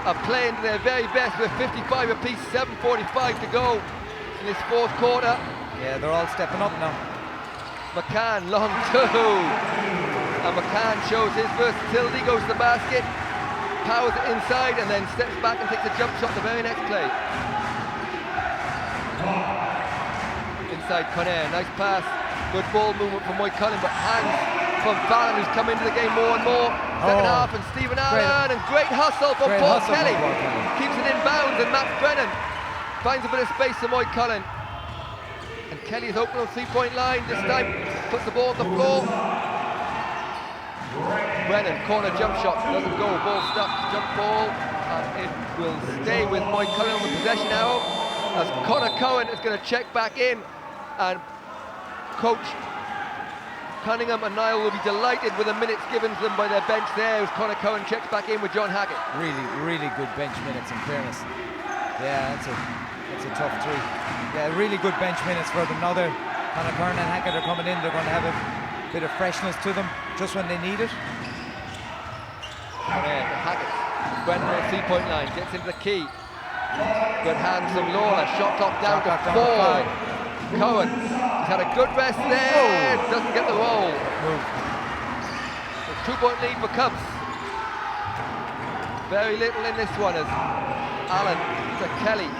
are playing their very best with 55 apiece, 7:45 to go in this fourth quarter. Yeah, they're all stepping up now. McCann, long two. And McCann shows his versatility, goes to the basket, powers it inside, and then steps back and takes a jump shot the very next play. Inside Conair, nice pass, good ball movement from Moycullen, but hands from Fallon, who's come into the game more and more. Second half, and Stephen Allen, and great hustle from Paul Kelly. Keeps it in bounds, and Matt Brennan finds a bit of space for Moycullen. And Kelly is open on three-point line, this time puts the ball on the floor. Brennan, corner jump shot, doesn't go, ball stopped, jump ball, and it will stay with Moycullen on the possession arrow, as Connor Cohen is going to check back in, and Coach Cunningham and Niall will be delighted with the minutes given to them by their bench there, as Connor Cohen checks back in with John Hackett. Really good bench minutes, in fairness. Yeah, that's a tough three. Yeah, really good bench minutes for them. Now Connor Cohen and Hackett are coming in, they're going to have a bit of freshness to them just when they need it. Hackett, Brennan on the three-point line, gets into the key. Good hands from Lawler, shot clock down to 4. Cohen, he's had a good rest there, doesn't get the roll. A 2-point lead for KUBS. Very little in this one as Allen to Kelly.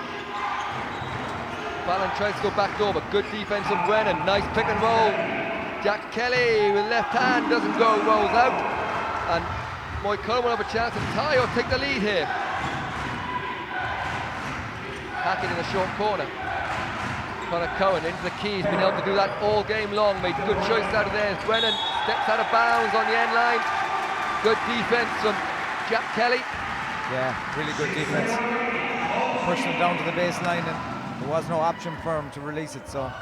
Fallon tries to go back door, but good defense from Brennan. Nice pick and roll. Jack Kelly with left hand, doesn't go, rolls out. And Moycullen will have a chance to tie or take the lead here. Hackett in the short corner. Connor Cohen into the key, he's been able to do that all game long, made good choice out of there. Brennan steps out of bounds on the end line. Good defense from Jack Kelly. Yeah, really good defense. Pushed him down to the baseline and there was no option for him to release it, so.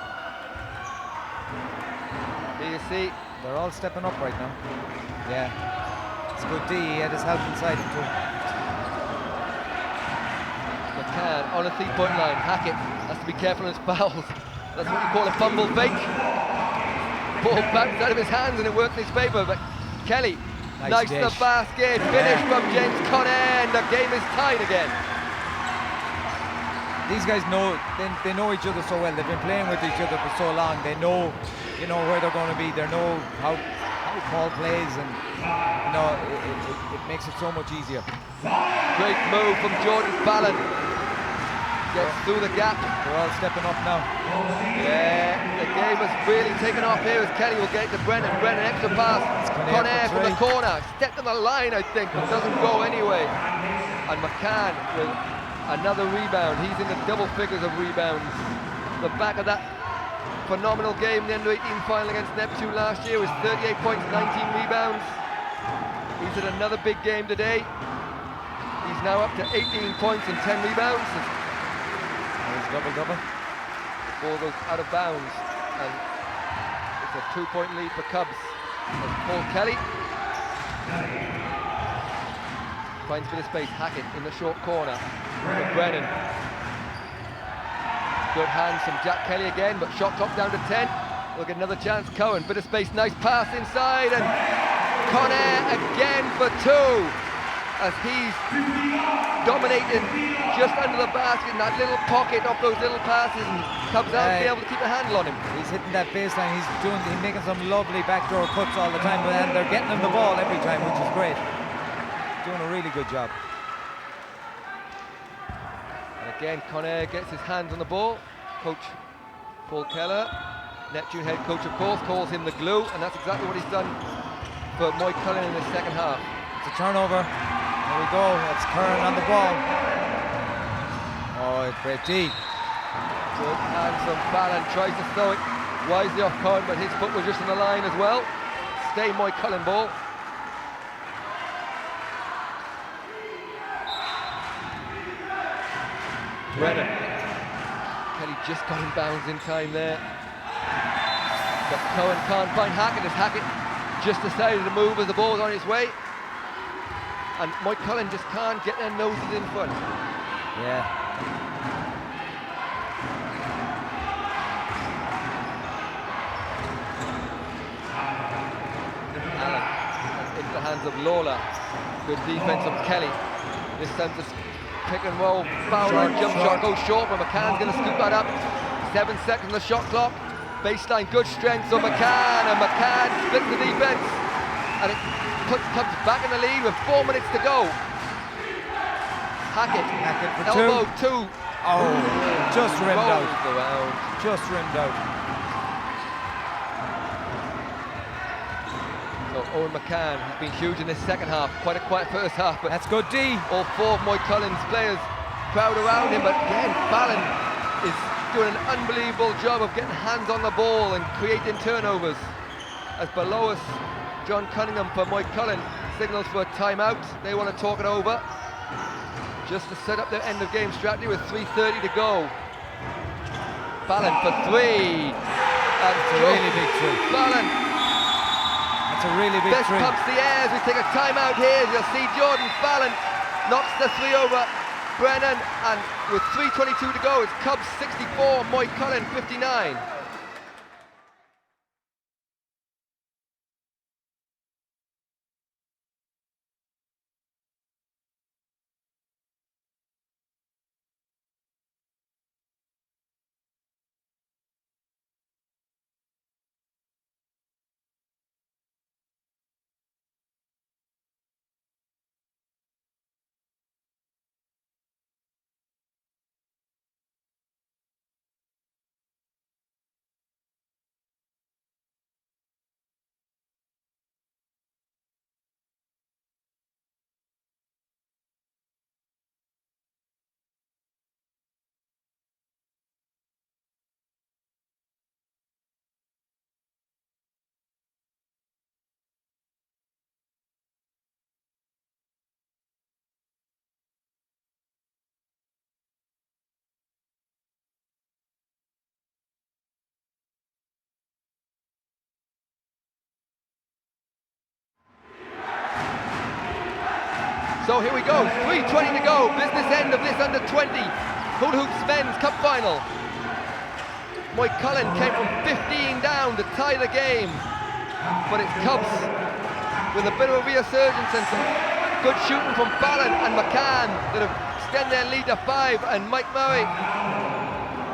Do you see? They're all stepping up right now. Yeah, it's good D, he had his help inside him too. McCann on a three-point line, Hackett has to be careful on his fouls. That's what you call a fumble fake. Ball bounced out of his hands and it worked in his favour, but Kelly, nice to the basket, finish from James Conair, and the game is tied again. These guys know, they know each other so well, they've been playing with each other for so long, they know, where they're going to be, they know how Paul plays, and it makes it so much easier. Great move from Jordan Fallon. Gets through the gap. They're all stepping up now. Yeah, the game has really taken off here as Kelly will get to Brennan. Brennan extra pass. Conair from the corner. Stepped on the line, I think, but doesn't go anyway. And McCann with another rebound. He's in the double figures of rebounds. The back of that phenomenal game, the under-18 final against Neptune last year was 38 points, 19 rebounds. He's had another big game today. He's now up to 18 points and 10 rebounds. Double. Ball goes out of bounds, and it's a 2-point lead for KUBS. As Paul Kelly finds a bit of space. Hackett in the short corner for Brennan. Good hands from Jack Kelly again, but shot clock down to 10. We'll get another chance. Cohen, bit of space, nice pass inside, and Conair again for 2. As he's dominating just under the basket in that little pocket off those little passes, and KUBS out to be able to keep a handle on him. He's hitting that baseline, he's making some lovely backdoor cuts all the time, and they're getting him the ball every time, which is great. Doing a really good job. And again, Conair gets his hands on the ball. Coach Paul Keller, Neptune head coach of course, calls him the glue, and that's exactly what he's done for Moycullen in the second half. It's a turnover. There we go, that's Curran on the ball. Oh, great D. Good hands from Fallon, tries to throw it wisely off Cohen, but his foot was just on the line as well. Stay Moycullen ball. Brennan. Kelly just got in bounds in time there. But Cohen can't find Hackett as Hackett just decided to move as the ball was on its way. And Moycullen just can't get their noses in front. Yeah. Allen into the hands of Lawler. Good defense from Kelly. This time just pick and roll, foul line jump shot goes short, but McCann's going to scoop that up. 7 seconds on the shot clock. Baseline, good strength from McCann, and McCann splits the defense, and it comes back in the lead with 4 minutes to go. Hackett for elbow two. Oh, just rimmed out. Around. Just rimmed out. So Owen McCann has been huge in this second half. Quite a quiet first half, but that's good D. All 4 of Moycullen's players crowd around him, but again, Fallon is doing an unbelievable job of getting hands on the ball and creating turnovers. As below us, John Cunningham for Moycullen signals for a timeout. They want to talk it over, just to set up their end of game strategy with 3:30 to go. Fallon for 3. That's a really big three. Fallon. That's a really big Best three. pumps the air as we take a timeout here. You'll see Jordan Fallon knocks the 3 over Brennan, and with 3:22 to go, it's KUBS 64, Moycullen 59. So here we go, 3:20 to go, business end of this under-20 Hula Hoops Men's Cup Final. Moycullen came from 15 down to tie the game, but it's KUBS with a bit of a resurgence and some good shooting from Fallon and McCann that have extended their lead to 5, and Mike Murray.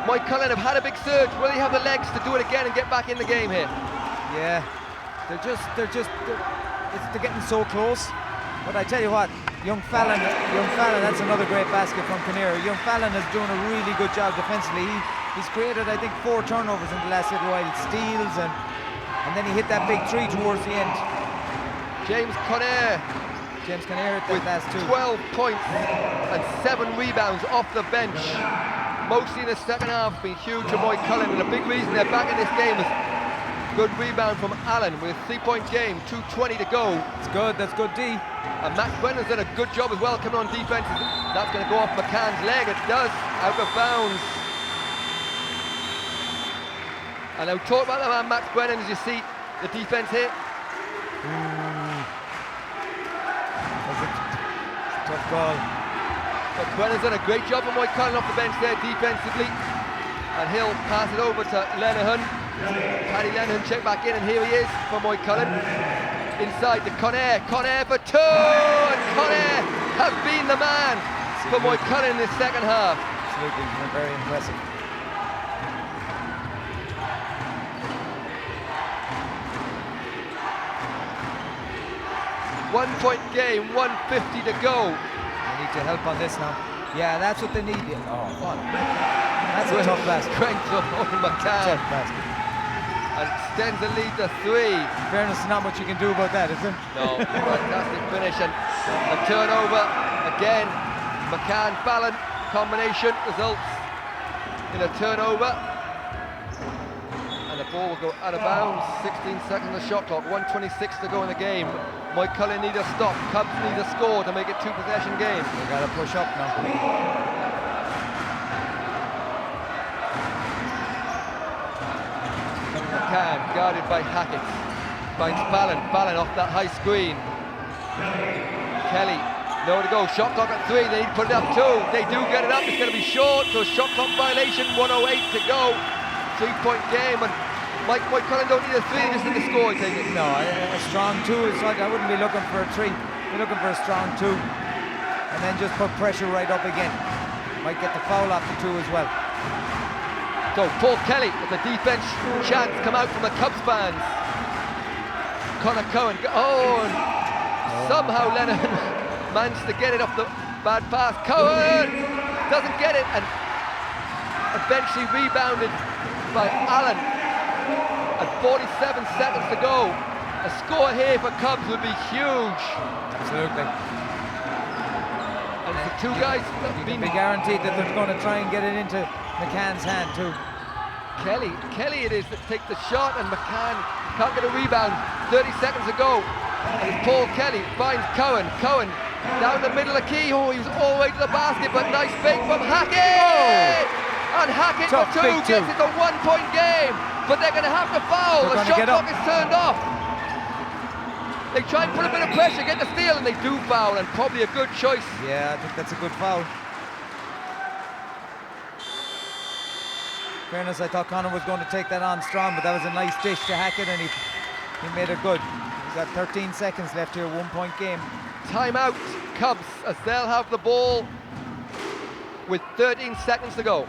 Moycullen have had a big surge. Will they have the legs to do it again and get back in the game here? Yeah, they're getting so close. But I tell you what, young Fallon, that's another great basket from Kinnear. Young Fallon is doing a really good job defensively. He's created, I think, 4 turnovers in the last little while, steals, and then he hit that big 3 towards the end. James Kinnear at the last 2. 12 points and 7 rebounds off the bench. Mostly in the second half, been huge for Moycullen, and a big reason they're back in this game is good rebound from Allen with a 3-point game, 2:20 to go. That's good D. And Max Brennan's done a good job as well coming on defense. That's going to go off McCann's leg. It does, out of bounds. And I'll talk about that man Max Brennan as you see the defense here. That's a tough goal. But Brennan's done a great job of Moycullen off the bench there defensively. And he'll pass it over to Lenihan. Paddy Lenihan check back in, and here he is for Moycullen. Inside to Kinnear for 2, and Kinnear has been the man for Moycullen in this second half. Absolutely, very impressive. One-point game, 1:50 to go. They need to help on this now. Yeah, that's what they need. Oh, what? That's a tough basket. Strength of Owen McCann. Tough basket. And extends the lead to 3. In fairness, there's not much you can do about that, is there? No, fantastic finish, and a turnover again. McCann-Fallon combination results in a turnover, and the ball will go out of bounds. 16 seconds on the shot clock, 1:26 to go in the game. Moycullen need a stop, KUBS need a score to make it 2-possession game. They got to push up now. McCann, guarded by Hackett. Finds Fallon off that high screen. Kelly, nowhere to go, shot clock at 3, they need to put it up 2. They do get it up, it's going to be short, so shot clock violation, 1:08 to go. 3-point game, and Moycullen don't need a 3, just need to score, I take it. No, a strong 2 is like, I wouldn't be looking for a 3. Be looking for a strong 2. And then just put pressure right up again. Might get the foul after 2 as well. So Paul Kelly with the defense chants come out from the Cubs fans. Connor Cohen, and somehow Lennon managed to get it off the bad pass. Cohen doesn't get it, and eventually rebounded by Allen at 47 seconds to go. A score here for Cubs would be huge. Absolutely. And the two guys you can be guaranteed that they're going to try and get it into McCann's hand too. Kelly it is that takes the shot, and McCann can't get a rebound. 30 seconds to go. And it's Paul Kelly finds Cohen. Cohen down the middle of the key. Oh, he was all the way to the basket, but nice fake from Hackett! Oh. And Hackett for 2 gets it a 1-point game, but they're going to have to foul. The shot clock is turned off. They try and put a bit of pressure, get the steal, and they do foul, and probably a good choice. Yeah, I think that's a good foul. Fairness, I thought Connor was going to take that on strong, but that was a nice dish to Hackett, and he made it good. He's got 13 seconds left here, 1-point game. Timeout, Cubs, as they'll have the ball with 13 seconds to go.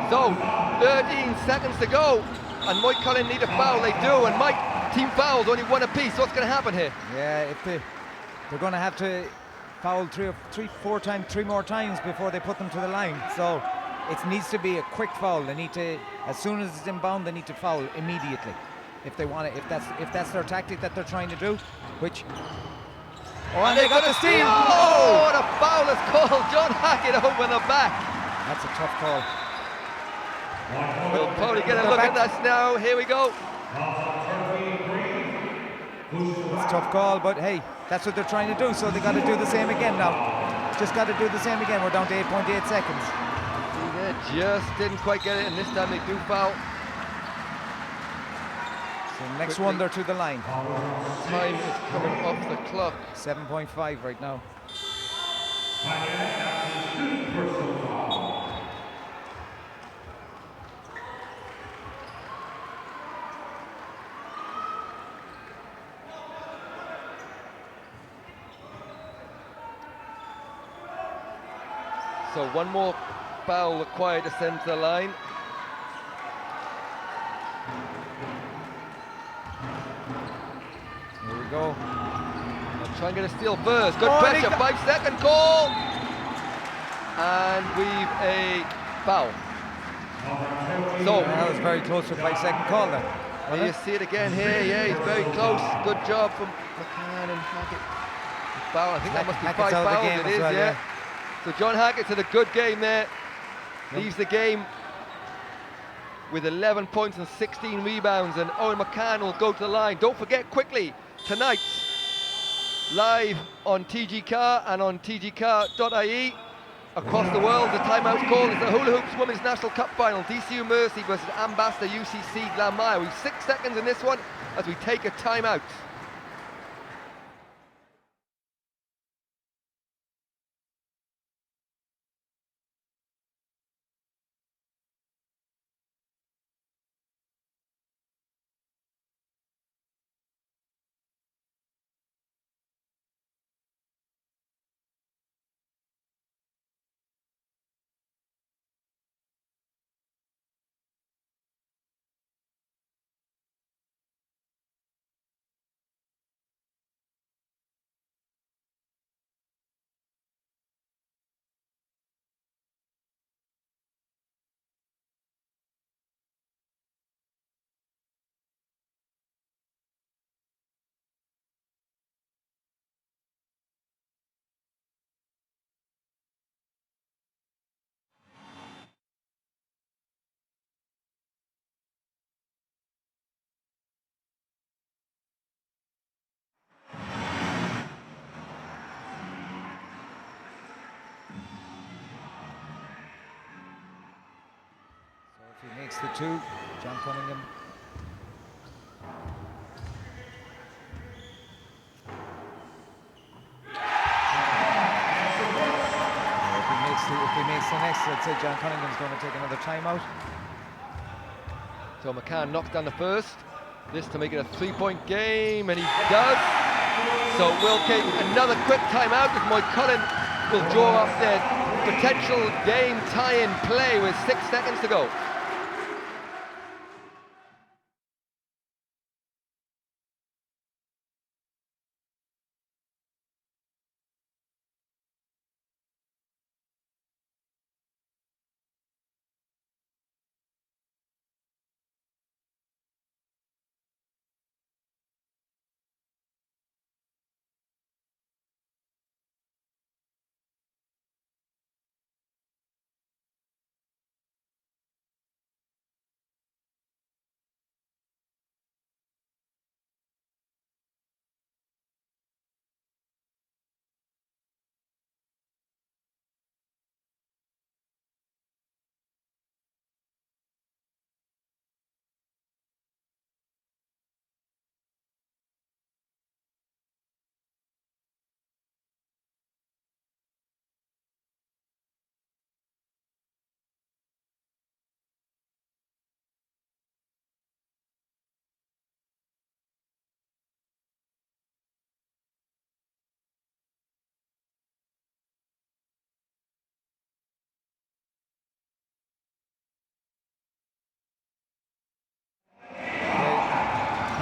So, 13 seconds to go, and Moycullen need a foul, they do, and Mike, team fouls, only 1 apiece. What's going to happen here? Yeah, if they're going to have to foul 3 more times before they put them to the line. So it needs to be a quick foul. They need to, as soon as it's inbound, they need to foul immediately if they want it. If that's their tactic that they're trying to do, which. Oh, and they got the steal! Oh, what a foul is called! John Hackett over the back. That's a tough call. We'll probably get a look at that now. Here we go. It's a tough call, but hey, that's what they're trying to do, so they got to do the same again now. Just got to do the same again. We're down to 8.8 seconds. They just didn't quite get it, and this time they do foul. So next one, they're to the line. Time is coming off the clock. 7.5 right now. So one more foul required to send to the line. Here we go. I'll try and get a steal first. Good pressure, 5-second call. And we've a foul. So that was very close to a 5-second call then. You see it again here, yeah, he's very close. Good job from McCann and Hackett. Foul, I think that must be 5 fouls, it is, well, yeah. So John Hackett's had a good game there. Leaves the game with 11 points and 16 rebounds, and Owen McCann will go to the line. Don't forget quickly, tonight, live on TG Car and on tgcar.ie, across the world, the timeout's called. It's the Hula Hoops Women's National Cup Final. DCU Mercy versus Ambassador UCC Glanmire. We've 6 seconds in this one as we take a timeout. He makes the 2, John Cunningham. If he makes the next, I'd say John Cunningham's going to take another timeout. So McCann knocks down the first. This to make it a 3-point game, and he does. So we'll take another quick timeout as Moycullen will draw up their potential game tie-in play with 6 seconds to go.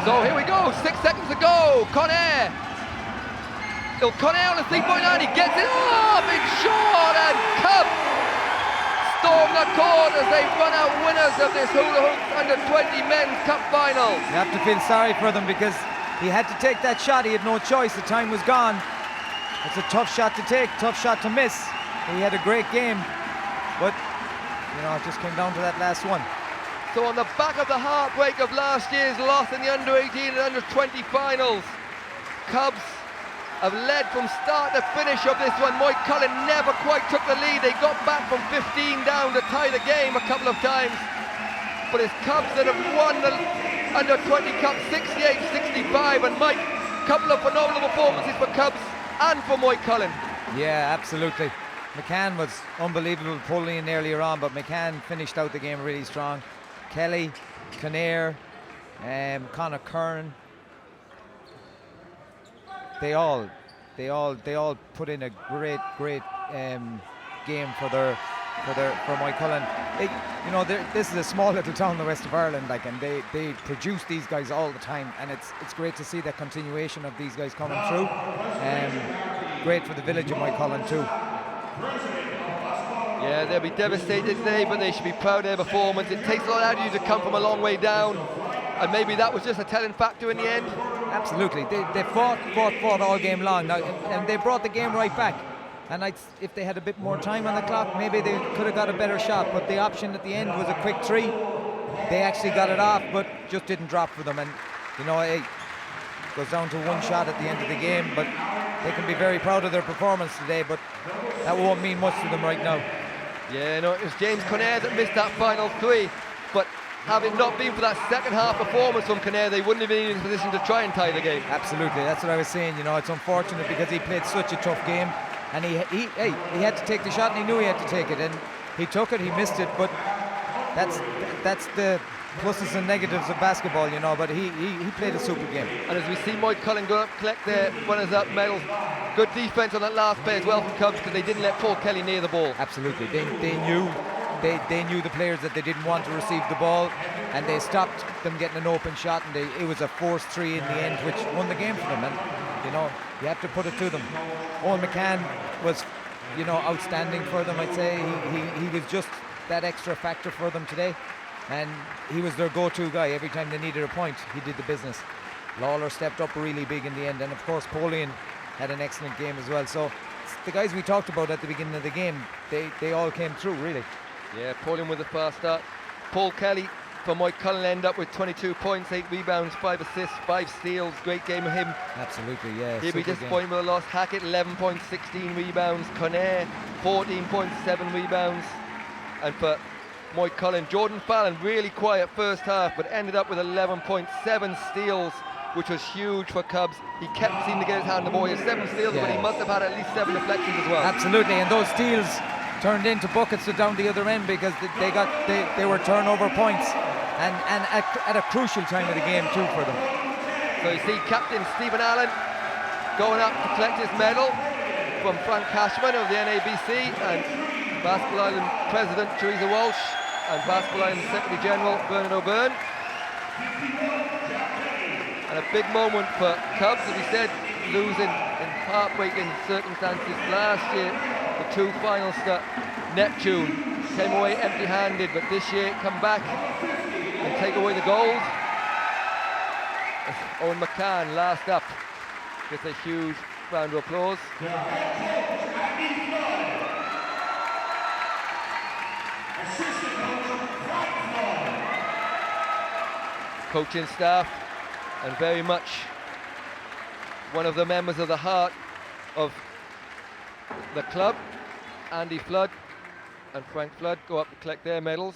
So here we go, 6 seconds to go. Conair on the 3-point line, he gets it off, it's short, and KUBS storm the court as they run out winners of this Hula Hoops Under-20 Men's Cup Final. You have to feel sorry for them because he had to take that shot, he had no choice, the time was gone. It's a tough shot to take, tough shot to miss. He had a great game, but you know, it just came down to that last one. So on the back of the heartbreak of last year's loss in the Under-18 and Under-20 finals, KUBS have led from start to finish of this one. Moycullen never quite took the lead. They got back from 15 down to tie the game a couple of times. But it's KUBS that have won the Under-20 Cup 68-65. And Mike, a couple of phenomenal performances for KUBS and for Moycullen. Yeah, absolutely. McCann was unbelievable pulling in earlier on, but McCann finished out the game really strong. Kelly, Kinnear, Conor Curran, they all put in a great game for Moycullen. You know, this is a small little town in the west of Ireland, like, and they produce these guys all the time, and it's great to see the continuation of these guys coming through. Great for the village of Moycullen too. Yeah, they'll be devastated today, but they should be proud of their performance. It takes a lot out of you to come from a long way down, and maybe that was just a telling factor in the end. Absolutely, they fought all game long now, and they brought the game right back. And if they had a bit more time on the clock, maybe they could have got a better shot, but the option at the end was a quick 3. They actually got it off, but just didn't drop for them. And you know, Goes down to one shot at the end of the game, but they can be very proud of their performance today, but that won't mean much to them right now. Yeah, no, it was James Conair that missed that final 3, but had it not been for that second half performance from Conair, they wouldn't have been in a position to try and tie the game. Absolutely, that's what I was saying. You know, it's unfortunate because he played such a tough game, and he had to take the shot, and he knew he had to take it, and he took it, he missed it, but that's the pluses and negatives of basketball, you know, but he played a super game. And as we see Moycullen go up, collect their runners-up medals, good defence on that last play as well from Cubs, because they didn't let Paul Kelly near the ball. Absolutely, they knew the players that they didn't want to receive the ball, and they stopped them getting an open shot, and it was a forced 3 in the end, which won the game for them, and you know, you have to put it to them. Owen McCann was, you know, outstanding for them, I'd say. He was just that extra factor for them today, and he was their go-to guy. Every time they needed a point, he did the business. Lawler stepped up really big in the end, and of course Polian had an excellent game as well. So the guys we talked about at the beginning of the game, they all came through really. Yeah, Polian with the fast start. Paul Kelly for Moycullen end up with 22 points, 8 rebounds, 5 assists, 5 steals. Great game of him. Absolutely, yeah. He'll be disappointed with a loss. Hackett 11 points, 16 rebounds. Conair 14 points, 7 rebounds. And for Moycullen, Jordan Fallon really quiet first half, but ended up with 11.7 steals, which was huge for Cubs. He kept seeming to get his hand on the ball. He had 7 steals, but he must have had at least 7 deflections as well. Absolutely, and those steals turned into buckets down the other end because they were turnover points, and at a crucial time of the game too for them. So you see Captain Stephen Allen going up to collect his medal from Frank Cashman of the NABC, and Basketball Island President Teresa Walsh and Basketball Island Secretary General Bernard O'Byrne. And a big moment for Cubs, as we said, losing in heartbreaking circumstances last year. The 2 finals to Neptune came away empty-handed, but this year come back and take away the gold. Owen McCann last up gets a huge round of applause. Coaching staff, and very much one of the members of the heart of the club, Andy Flood and Frank Flood, go up to collect their medals.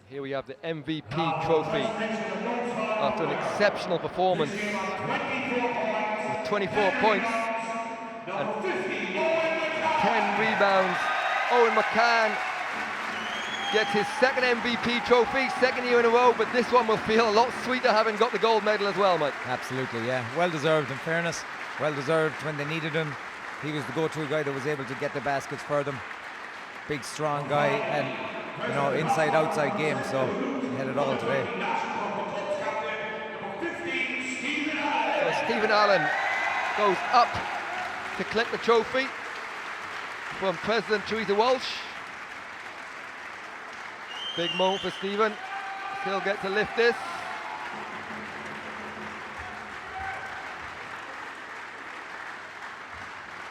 Here we have the MVP trophy after an exceptional performance with 24 points and 10 rebounds. Owen McCann gets his second MVP trophy, second year in a row, but this one will feel a lot sweeter having got the gold medal as well, Mike. Absolutely, yeah. Well deserved, in fairness. Well deserved when they needed him. He was the go-to guy that was able to get the baskets for them. Big, strong guy, and you know, inside-outside game, so he had it all today. So Stephen Allen goes up to collect the trophy from President Teresa Walsh. Big moment for Stephen. He'll get to lift this.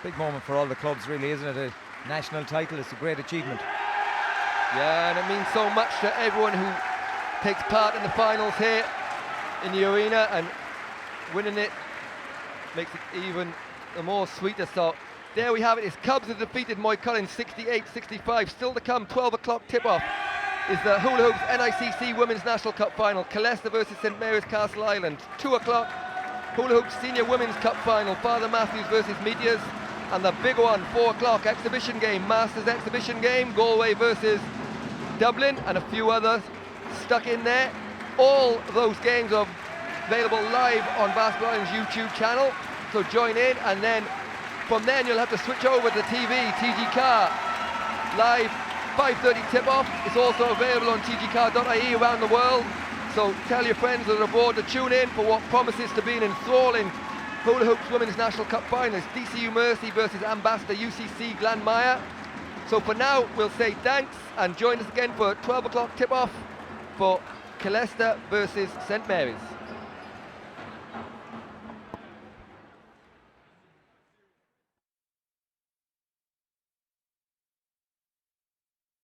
Big moment for all the clubs, really, isn't it? A national title is a great achievement. Yeah, and it means so much to everyone who takes part in the finals here in the arena, and winning it makes it even more sweeter. So there we have it. It's Cubs have defeated Moycullen 68-65. Still to come, 12 o'clock tip-off is the Hula Hoops NICC Women's National Cup Final, Colesta versus St Mary's Castle Island. 2 o'clock, Hula Hoops Senior Women's Cup Final, Father Matthews versus Meteors. And the big one, 4 o'clock, exhibition game, Masters exhibition game, Galway versus Dublin, and a few others stuck in there. All those games are available live on Basketball Island's YouTube channel, so join in, and then from then you'll have to switch over to TV, TG Car, live 5:30 tip-off. It's also available on tgcar.ie around the world, so tell your friends that are abroad to tune in for what promises to be an enthralling Hula Hoops Women's National Cup Finals, DCU Mercy versus Ambassador UCC Glanmire. So for now, we'll say thanks and join us again for 12 o'clock tip-off for Colesta versus St Mary's.